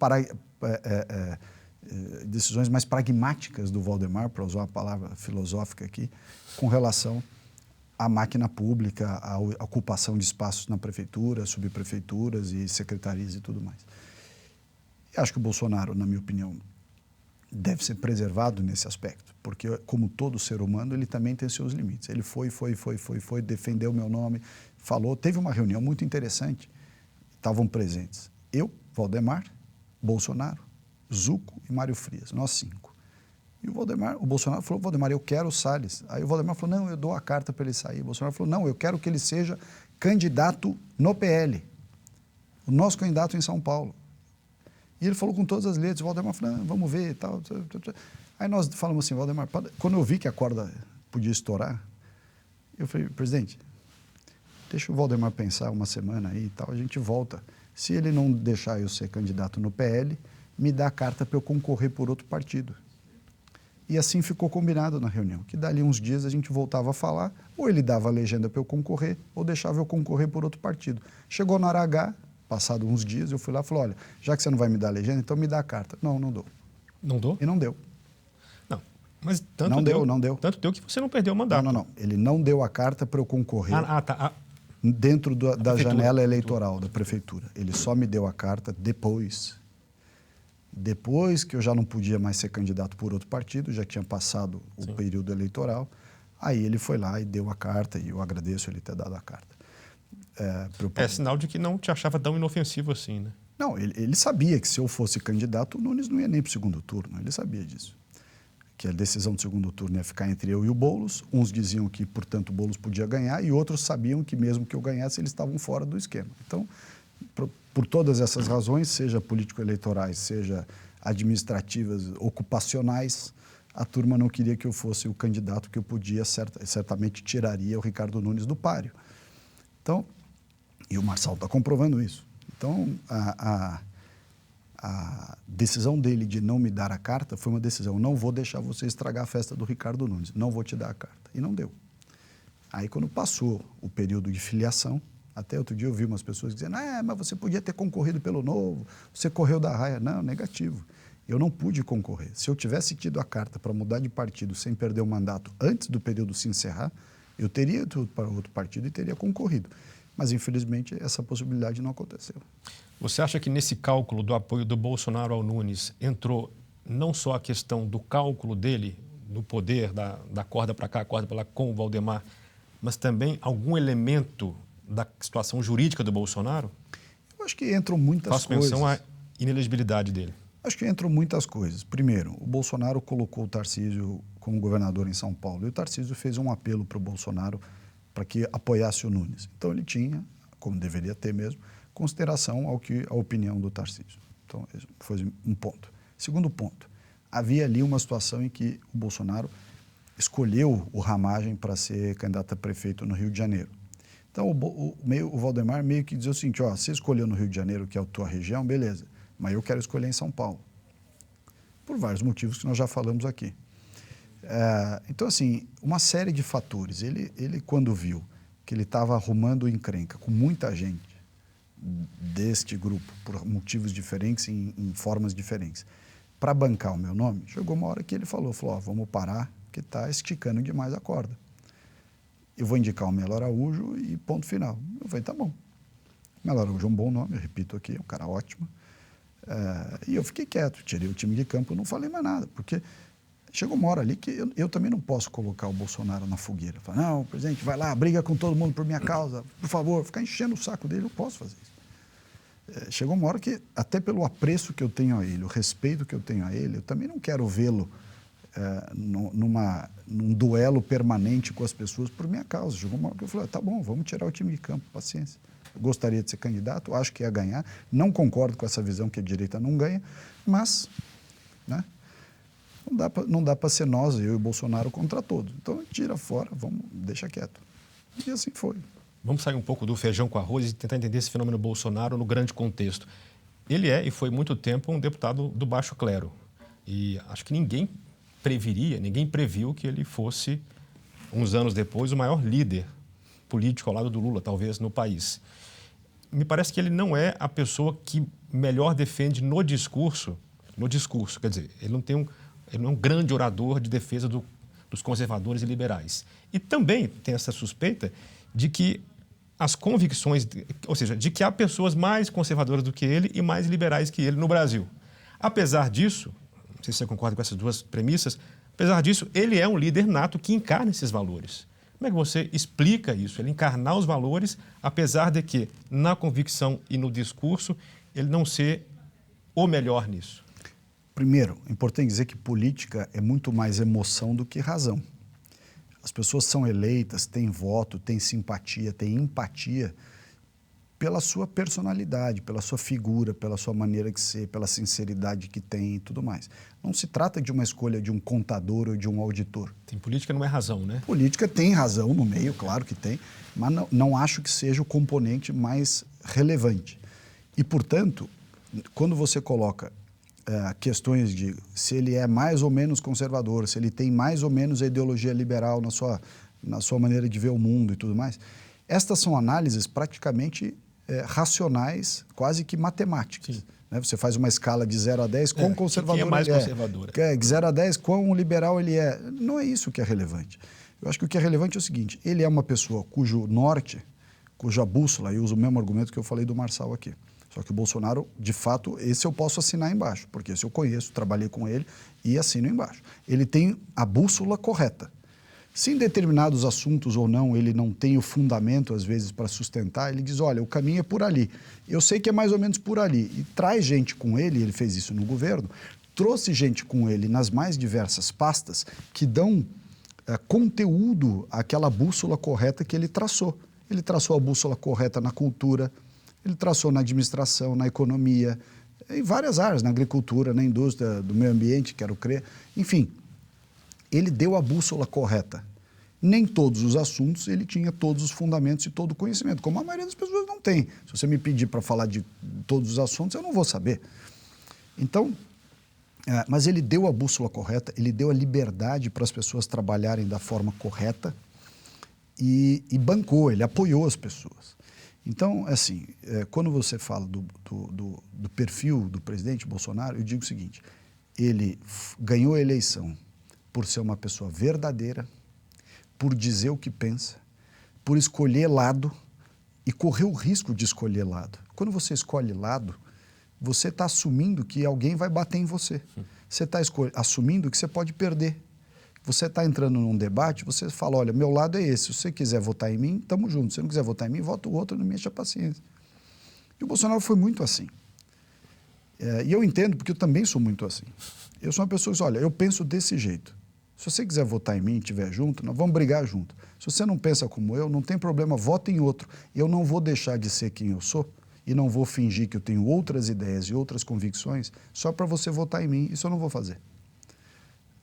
mais pragmáticas do Valdemar, para usar uma palavra filosófica aqui, com relação à máquina pública, à ocupação de espaços na prefeitura, subprefeituras e secretarias e tudo mais. E acho que o Bolsonaro, na minha opinião, deve ser preservado nesse aspecto, porque, como todo ser humano, ele também tem seus limites. Ele foi, defendeu o meu nome, falou. Teve uma reunião muito interessante, estavam presentes eu, Valdemar, Bolsonaro, Zucco e Mário Frias, nós 5. E o Bolsonaro falou, Valdemar, eu quero o Salles. Aí o Valdemar falou, não, eu dou a carta para ele sair. O Bolsonaro falou, não, eu quero que ele seja candidato no PL, o nosso candidato em São Paulo. E ele falou com todas as letras, o Valdemar falou, vamos ver e tal. Aí nós falamos assim, Valdemar, quando eu vi que a corda podia estourar, eu falei, presidente, deixa o Valdemar pensar uma semana aí e tal, a gente volta. Se ele não deixar eu ser candidato no PL, me dá a carta para eu concorrer por outro partido. E assim ficou combinado na reunião, que dali uns dias a gente voltava a falar, ou ele dava a legenda para eu concorrer, ou deixava eu concorrer por outro partido. Chegou na hora H, passado uns dias, eu fui lá e falei, olha, já que você não vai me dar a legenda, então me dá a carta. Não dou. Não dou? E não deu. Não, mas tanto não deu. Tanto deu que você não perdeu o mandato. Não. Ele não deu a carta para eu concorrer. Tá. Dentro da janela eleitoral da prefeitura. Ele só me deu a carta depois que eu já não podia mais ser candidato por outro partido, já tinha passado o período eleitoral, aí ele foi lá e deu a carta, e eu agradeço ele ter dado a carta. É sinal de que não te achava tão inofensivo assim, né? Não, ele sabia que se eu fosse candidato, o Nunes não ia nem para o segundo turno, ele sabia disso. Que a decisão do segundo turno ia ficar entre eu e o Boulos. Uns diziam que, portanto, o Boulos podia ganhar e outros sabiam que, mesmo que eu ganhasse, eles estavam fora do esquema. Então, por todas essas razões, seja político-eleitorais, seja administrativas, ocupacionais, a turma não queria que eu fosse o candidato que eu podia, certamente tiraria o Ricardo Nunes do páreo. Então, e o Marçal está comprovando isso. Então, a decisão dele de não me dar a carta foi uma decisão: não vou deixar você estragar a festa do Ricardo Nunes, não vou te dar a carta. E não deu. Aí, quando passou o período de filiação, até outro dia eu vi umas pessoas dizendo: mas você podia ter concorrido pelo Novo, você correu da raia. Não, negativo. Eu não pude concorrer. Se eu tivesse tido a carta para mudar de partido sem perder o mandato antes do período se encerrar, eu teria ido para outro partido e teria concorrido. Mas, infelizmente, essa possibilidade não aconteceu. Você acha que nesse cálculo do apoio do Bolsonaro ao Nunes entrou não só a questão do cálculo dele, do poder, da corda para cá, corda para lá com o Valdemar, mas também algum elemento da situação jurídica do Bolsonaro? Eu acho que entram muitas coisas. Faço menção à inelegibilidade dele. Acho que entram muitas coisas. Primeiro, o Bolsonaro colocou o Tarcísio como governador em São Paulo e o Tarcísio fez um apelo para o Bolsonaro para que apoiasse o Nunes. Então, ele tinha, como deveria ter mesmo, consideração à opinião do Tarcísio. Então, esse foi um ponto. Segundo ponto, havia ali uma situação em que o Bolsonaro escolheu o Ramagem para ser candidato a prefeito no Rio de Janeiro. Então, o Valdemar meio que dizia o seguinte: você escolheu no Rio de Janeiro, que é a tua região, beleza, mas eu quero escolher em São Paulo. Por vários motivos que nós já falamos aqui. Então, assim, uma série de fatores. Ele quando viu que ele estava arrumando encrenca com muita gente deste grupo, por motivos diferentes, em formas diferentes, para bancar o meu nome, chegou uma hora que ele falou, vamos parar, que está esticando demais a corda. Eu vou indicar o Melo Araújo e ponto final. Eu falei, tá bom. Melo Araújo é um bom nome, eu repito aqui, é um cara ótimo. E eu fiquei quieto, tirei o time de campo, não falei mais nada, porque chegou uma hora ali que eu também não posso colocar o Bolsonaro na fogueira. Falar, não, presidente, vai lá, briga com todo mundo por minha causa, por favor, ficar enchendo o saco dele, eu posso fazer isso. Chegou uma hora que, até pelo apreço que eu tenho a ele, o respeito que eu tenho a ele, eu também não quero vê-lo num duelo permanente com as pessoas por minha causa. Chegou uma hora que eu falei, tá bom, vamos tirar o time de campo, paciência. Eu gostaria de ser candidato, acho que ia ganhar, não concordo com essa visão que a direita não ganha, mas, né, não dá para ser nós, eu e o Bolsonaro, contra todos. Então, tira fora, deixa quieto. E assim foi. Vamos sair um pouco do feijão com arroz e tentar entender esse fenômeno Bolsonaro no grande contexto. Ele é, e foi muito tempo, um deputado do baixo clero. E acho que ninguém previu que ele fosse, uns anos depois, o maior líder político ao lado do Lula, talvez, no país. Me parece que ele não é a pessoa que melhor defende no discurso, quer dizer, ele não é um grande orador de defesa dos conservadores e liberais. E também tem essa suspeita de que as convicções, ou seja, de que há pessoas mais conservadoras do que ele e mais liberais que ele no Brasil. Apesar disso, não sei se você concorda com essas duas premissas, apesar disso, ele é um líder nato que encarna esses valores. Como é que você explica isso? Ele encarnar os valores, apesar de que, na convicção e no discurso, ele não ser o melhor nisso. Primeiro, é importante dizer que política é muito mais emoção do que razão. As pessoas são eleitas, têm voto, têm simpatia, têm empatia pela sua personalidade, pela sua figura, pela sua maneira de ser, pela sinceridade que tem e tudo mais. Não se trata de uma escolha de um contador ou de um auditor. Tem política, não é razão, né? Política tem razão no meio, claro que tem, mas não acho que seja o componente mais relevante. E, portanto, quando você coloca questões de se ele é mais ou menos conservador, se ele tem mais ou menos a ideologia liberal na sua maneira de ver o mundo e tudo mais, estas são análises praticamente racionais, quase que matemáticas. Né? Você faz uma escala de 0 a 10, quão conservador quem é mais ele conservador? De 0 a 10, quão liberal ele é. Não é isso que é relevante. Eu acho que o que é relevante é o seguinte, ele é uma pessoa cujo norte, cuja bússola, e uso o mesmo argumento que eu falei do Marçal aqui. Só que o Bolsonaro, de fato, esse eu posso assinar embaixo, porque esse eu conheço, trabalhei com ele e assino embaixo. Ele tem a bússola correta. Se em determinados assuntos ou não ele não tem o fundamento, às vezes, para sustentar, ele diz, olha, o caminho é por ali. Eu sei que é mais ou menos por ali. E traz gente com ele fez isso no governo, trouxe gente com ele nas mais diversas pastas que dão conteúdo àquela bússola correta que ele traçou. Ele traçou a bússola correta na cultura, ele traçou na administração, na economia, em várias áreas, na agricultura, na indústria, do meio ambiente, quero crer. Enfim, ele deu a bússola correta. Nem todos os assuntos ele tinha todos os fundamentos e todo o conhecimento, como a maioria das pessoas não tem. Se você me pedir para falar de todos os assuntos, eu não vou saber. Então, mas ele deu a bússola correta, ele deu a liberdade para as pessoas trabalharem da forma correta e bancou, ele apoiou as pessoas. Então, assim, quando você fala do perfil do presidente Bolsonaro, eu digo o seguinte, ele ganhou a eleição por ser uma pessoa verdadeira, por dizer o que pensa, por escolher lado e correr o risco de escolher lado. Quando você escolhe lado, você está assumindo que alguém vai bater em você. Você está assumindo que você pode perder. Você está entrando num debate, você fala, olha, meu lado é esse. Se você quiser votar em mim, estamos juntos. Se você não quiser votar em mim, vota o outro, não me enche a paciência. E o Bolsonaro foi muito assim. E eu entendo, porque eu também sou muito assim. Eu sou uma pessoa que diz, olha, eu penso desse jeito. Se você quiser votar em mim e estiver junto, nós vamos brigar junto. Se você não pensa como eu, não tem problema, vota em outro. Eu não vou deixar de ser quem eu sou e não vou fingir que eu tenho outras ideias e outras convicções só para você votar em mim. Isso eu não vou fazer.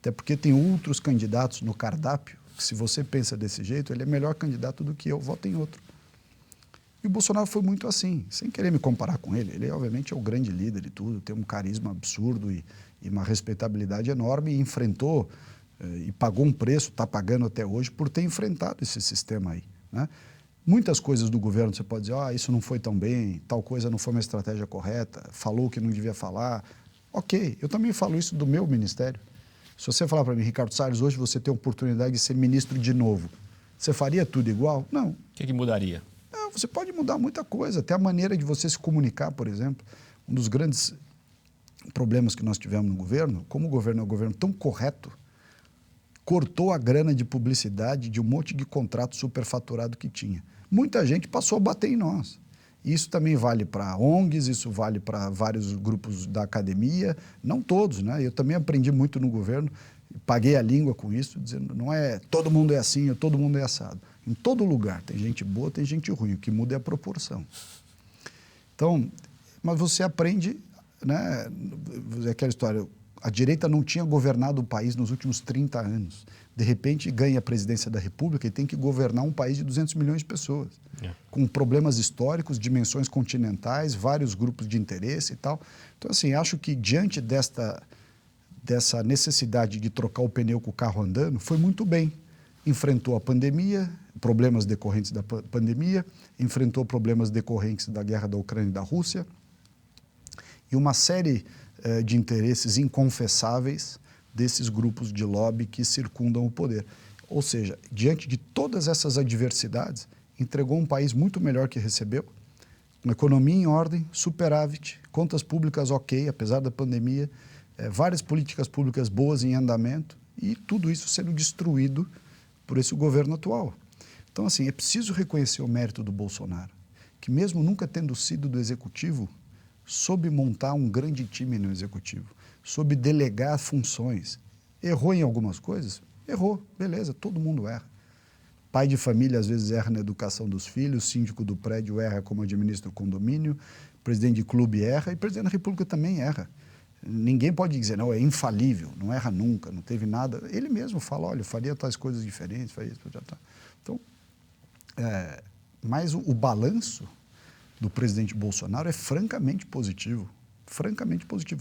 Até porque tem outros candidatos no cardápio que, se você pensa desse jeito, ele é melhor candidato do que eu, vota em outro. E o Bolsonaro foi muito assim, sem querer me comparar com ele. Ele, obviamente, é o grande líder e tudo, tem um carisma absurdo e uma respeitabilidade enorme e enfrentou e pagou um preço, está pagando até hoje, por ter enfrentado esse sistema aí, né? Muitas coisas do governo você pode dizer, isso não foi tão bem, tal coisa não foi uma estratégia correta, falou o que não devia falar. Ok, eu também falo isso do meu ministério. Se você falar para mim, Ricardo Salles, hoje você tem a oportunidade de ser ministro de novo, você faria tudo igual? Não. O que mudaria? Você pode mudar muita coisa, até a maneira de você se comunicar, por exemplo. Um dos grandes problemas que nós tivemos no governo, como o governo é um governo tão correto, cortou a grana de publicidade de um monte de contrato superfaturado que tinha. Muita gente passou a bater em nós. Isso também vale para ONGs, isso vale para vários grupos da academia, não todos, né? Eu também aprendi muito no governo, paguei a língua com isso, dizendo, não é todo mundo é assim, todo mundo é assado. Em todo lugar tem gente boa, tem gente ruim, o que muda é a proporção. Então, mas você aprende, né? Aquela história, a direita não tinha governado o país nos últimos 30 anos. De repente, ganha a presidência da República e tem que governar um país de 200 milhões de pessoas, com problemas históricos, dimensões continentais, vários grupos de interesse e tal. Então, assim, acho que diante dessa necessidade de trocar o pneu com o carro andando, foi muito bem. Enfrentou a pandemia, problemas decorrentes da pandemia, enfrentou problemas decorrentes da guerra da Ucrânia e da Rússia, e uma série de interesses inconfessáveis desses grupos de lobby que circundam o poder. Ou seja, diante de todas essas adversidades, entregou um país muito melhor que recebeu, uma economia em ordem, superávit, contas públicas ok, apesar da pandemia, várias políticas públicas boas em andamento e tudo isso sendo destruído por esse governo atual. Então, assim, é preciso reconhecer o mérito do Bolsonaro, que mesmo nunca tendo sido do Executivo, soube montar um grande time no Executivo, soube delegar funções. Errou em algumas coisas? Errou, beleza, todo mundo erra. Pai de família às vezes erra na educação dos filhos, síndico do prédio erra como administra o condomínio, presidente de clube erra e presidente da República também erra. Ninguém pode dizer, não, é infalível, não erra nunca, não teve nada. Ele mesmo fala, olha, eu faria tais coisas diferentes, faria isso, já tá. Então, mas o balanço do presidente Bolsonaro é francamente positivo,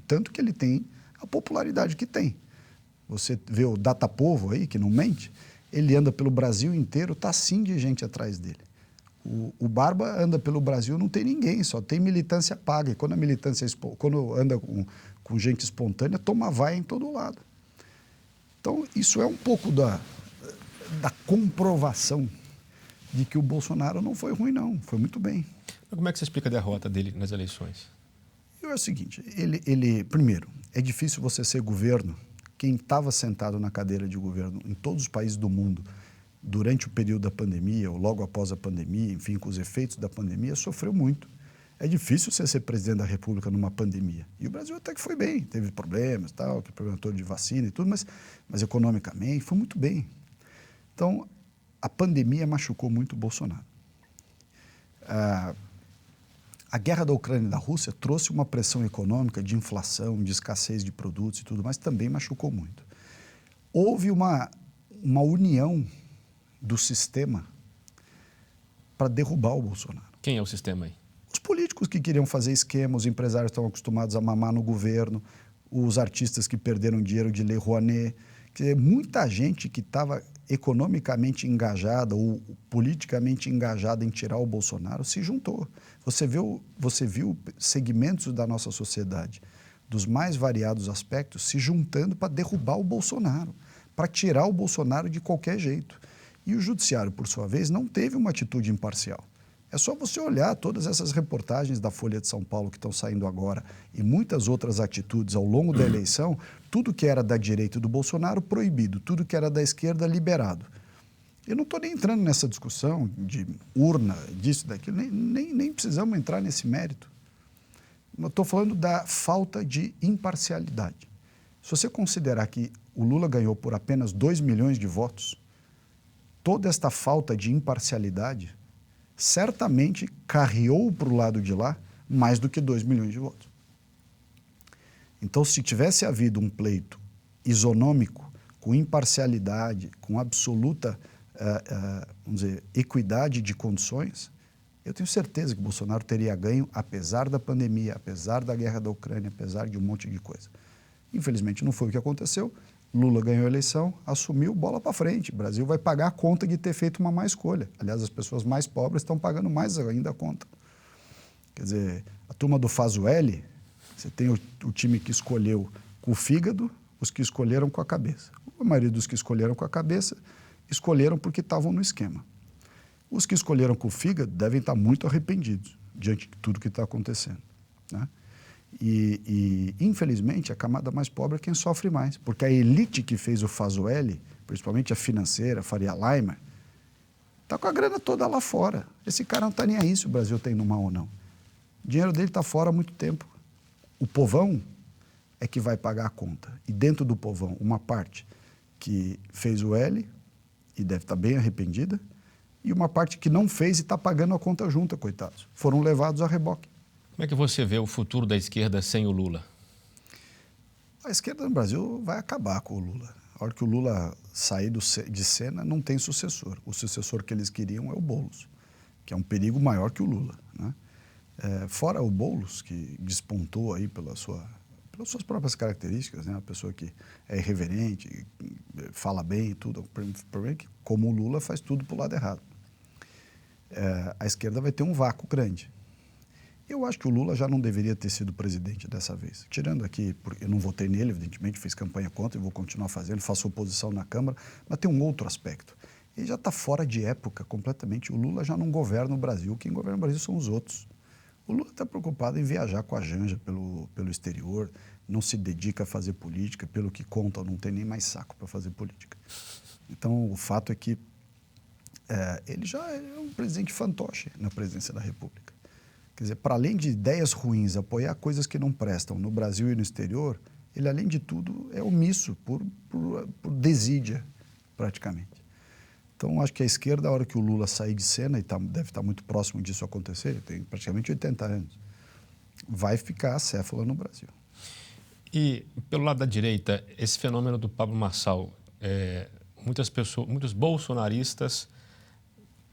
tanto que ele tem a popularidade que tem. Você vê o Datapovo aí, que não mente, ele anda pelo Brasil inteiro, está assim de gente atrás dele. O Barba anda pelo Brasil, não tem ninguém, só tem militância paga. E quando a militância, quando anda com gente espontânea, toma vai em todo lado. Então, isso é um pouco da comprovação de que o Bolsonaro não foi ruim, não. Foi muito bem. Mas como é que você explica a derrota dele nas eleições? É o seguinte, primeiro, é difícil você ser governo quem estava sentado na cadeira de governo em todos os países do mundo durante o período da pandemia ou logo após a pandemia, enfim, com os efeitos da pandemia, sofreu muito. É difícil você ser presidente da República numa pandemia. E o Brasil até que foi bem, teve problemas, tal, que problema todo de vacina e tudo, mas economicamente foi muito bem. Então, a pandemia machucou muito o Bolsonaro. A guerra da Ucrânia e da Rússia trouxe uma pressão econômica de inflação, de escassez de produtos e tudo, mas também machucou muito. Houve uma união do sistema para derrubar o Bolsonaro. Quem é o sistema aí? Os políticos que queriam fazer esquema, os empresários estão acostumados a mamar no governo, os artistas que perderam dinheiro de Lei Rouanet. Quer dizer, muita gente que estava economicamente engajada ou politicamente engajada em tirar o Bolsonaro se juntou. Você viu segmentos da nossa sociedade, dos mais variados aspectos, se juntando para derrubar o Bolsonaro, para tirar o Bolsonaro de qualquer jeito. E o judiciário, por sua vez, não teve uma atitude imparcial. É só você olhar todas essas reportagens da Folha de São Paulo que estão saindo agora e muitas outras atitudes ao longo da eleição, tudo que era da direita do Bolsonaro proibido, tudo que era da esquerda liberado. Eu não estou nem entrando nessa discussão de urna, disso, daquilo, nem precisamos entrar nesse mérito. Eu estou falando da falta de imparcialidade. Se você considerar que o Lula ganhou por apenas 2 milhões de votos, toda esta falta de imparcialidade certamente carreou para o lado de lá mais do que 2 milhões de votos. Então, se tivesse havido um pleito isonômico, com imparcialidade, com absoluta, vamos dizer, equidade de condições, eu tenho certeza que Bolsonaro teria ganho, apesar da pandemia, apesar da guerra da Ucrânia, apesar de um monte de coisa. Infelizmente, não foi o que aconteceu. Lula ganhou a eleição, assumiu, bola para frente. O Brasil vai pagar a conta de ter feito uma má escolha. Aliás, as pessoas mais pobres estão pagando mais ainda a conta. Quer dizer, a turma do Fazueli, você tem o time que escolheu com o fígado, os que escolheram com a cabeça. A maioria dos que escolheram com a cabeça, escolheram porque estavam no esquema. Os que escolheram com o fígado devem estar muito arrependidos diante de tudo que está acontecendo, né? E, infelizmente, a camada mais pobre é quem sofre mais, porque a elite que fez o Fazueli, principalmente a financeira, Faria Lima, está com a grana toda lá fora. Esse cara não está nem aí se o Brasil está indo mal ou não. O dinheiro dele está fora há muito tempo. O povão é que vai pagar a conta. E dentro do povão, uma parte que fez o L e deve estar bem arrependida, e uma parte que não fez e está pagando a conta junta, coitados. Foram levados a reboque. Como é que você vê o futuro da esquerda sem o Lula? A esquerda no Brasil vai acabar com o Lula. A hora que o Lula sair de cena, não tem sucessor. O sucessor que eles queriam é o Boulos, que é um perigo maior que o Lula, né? Fora o Boulos, que despontou aí pelas suas próprias características, né? Uma pessoa que é irreverente, fala bem e tudo. O problema é que, como o Lula, faz tudo para o lado errado. A esquerda vai ter um vácuo grande. Eu acho que o Lula já não deveria ter sido presidente dessa vez. Tirando aqui, eu não votei nele, evidentemente, fiz campanha contra e vou continuar fazendo, faço oposição na Câmara, mas tem um outro aspecto. Ele já está fora de época completamente. O Lula já não governa o Brasil, quem governa o Brasil são os outros. O Lula está preocupado em viajar com a Janja pelo exterior, não se dedica a fazer política, pelo que conta, não tem nem mais saco para fazer política. Então, o fato é que ele já é um presidente fantoche na presidência da República. Quer dizer, para além de ideias ruins, apoiar coisas que não prestam no Brasil e no exterior, ele, além de tudo, é omisso por desídia, praticamente. Então, acho que a esquerda, a hora que o Lula sair de cena, e deve estar muito próximo disso acontecer, tem praticamente 80 anos, vai ficar acéfala no Brasil. E, pelo lado da direita, esse fenômeno do Pablo Marçal, muitos bolsonaristas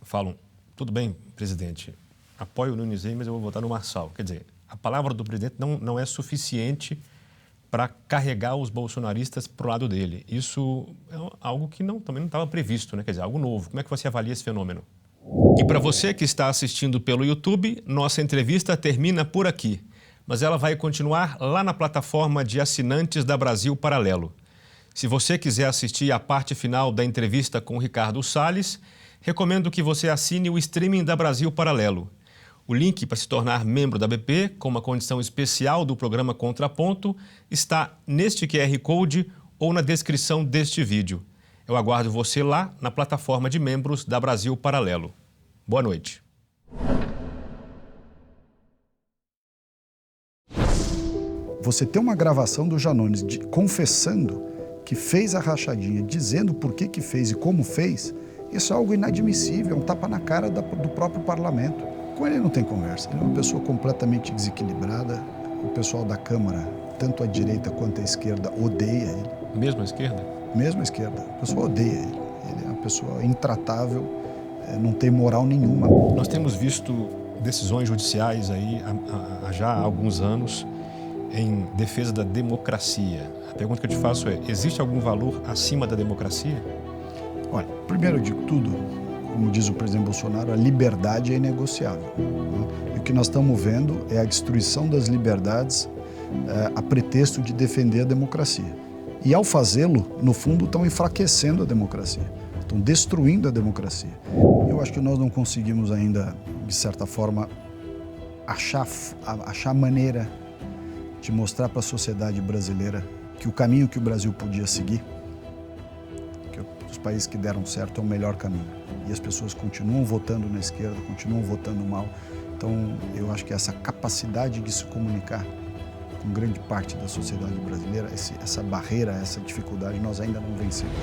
falam, tudo bem, presidente, apoio o Nunes Reis, mas eu vou votar no Marçal. Quer dizer, a palavra do presidente não é suficiente para carregar os bolsonaristas para o lado dele. Isso é algo que também não estava previsto, né? Quer dizer, algo novo. Como é que você avalia esse fenômeno? E para você que está assistindo pelo YouTube, nossa entrevista termina por aqui. Mas ela vai continuar lá na plataforma de assinantes da Brasil Paralelo. Se você quiser assistir a parte final da entrevista com o Ricardo Salles, recomendo que você assine o streaming da Brasil Paralelo. O link para se tornar membro da BP, com uma condição especial do programa Contraponto, está neste QR Code ou na descrição deste vídeo. Eu aguardo você lá na plataforma de membros da Brasil Paralelo. Boa noite. Você tem uma gravação do Janones confessando que fez a rachadinha, dizendo por que fez e como fez, isso é algo inadmissível, é um tapa na cara do próprio parlamento. Com ele não tem conversa, ele é uma pessoa completamente desequilibrada. O pessoal da Câmara, tanto a direita quanto a esquerda, odeia ele. Mesmo a esquerda? Mesmo a esquerda. A pessoa odeia ele. Ele é uma pessoa intratável, não tem moral nenhuma. Nós temos visto decisões judiciais aí há já alguns anos em defesa da democracia. A pergunta que eu te faço é, existe algum valor acima da democracia? Olha, primeiro de tudo, como diz o presidente Bolsonaro, a liberdade é inegociável. E o que nós estamos vendo é a destruição das liberdades a pretexto de defender a democracia. E ao fazê-lo, no fundo, estão enfraquecendo a democracia, estão destruindo a democracia. Eu acho que nós não conseguimos ainda, de certa forma, achar maneira de mostrar para a sociedade brasileira que o caminho que o Brasil podia seguir, que os países que deram certo, é o melhor caminho. E as pessoas continuam votando na esquerda, continuam votando mal. Então, eu acho que essa capacidade de se comunicar com grande parte da sociedade brasileira, essa barreira, essa dificuldade, nós ainda não vencemos.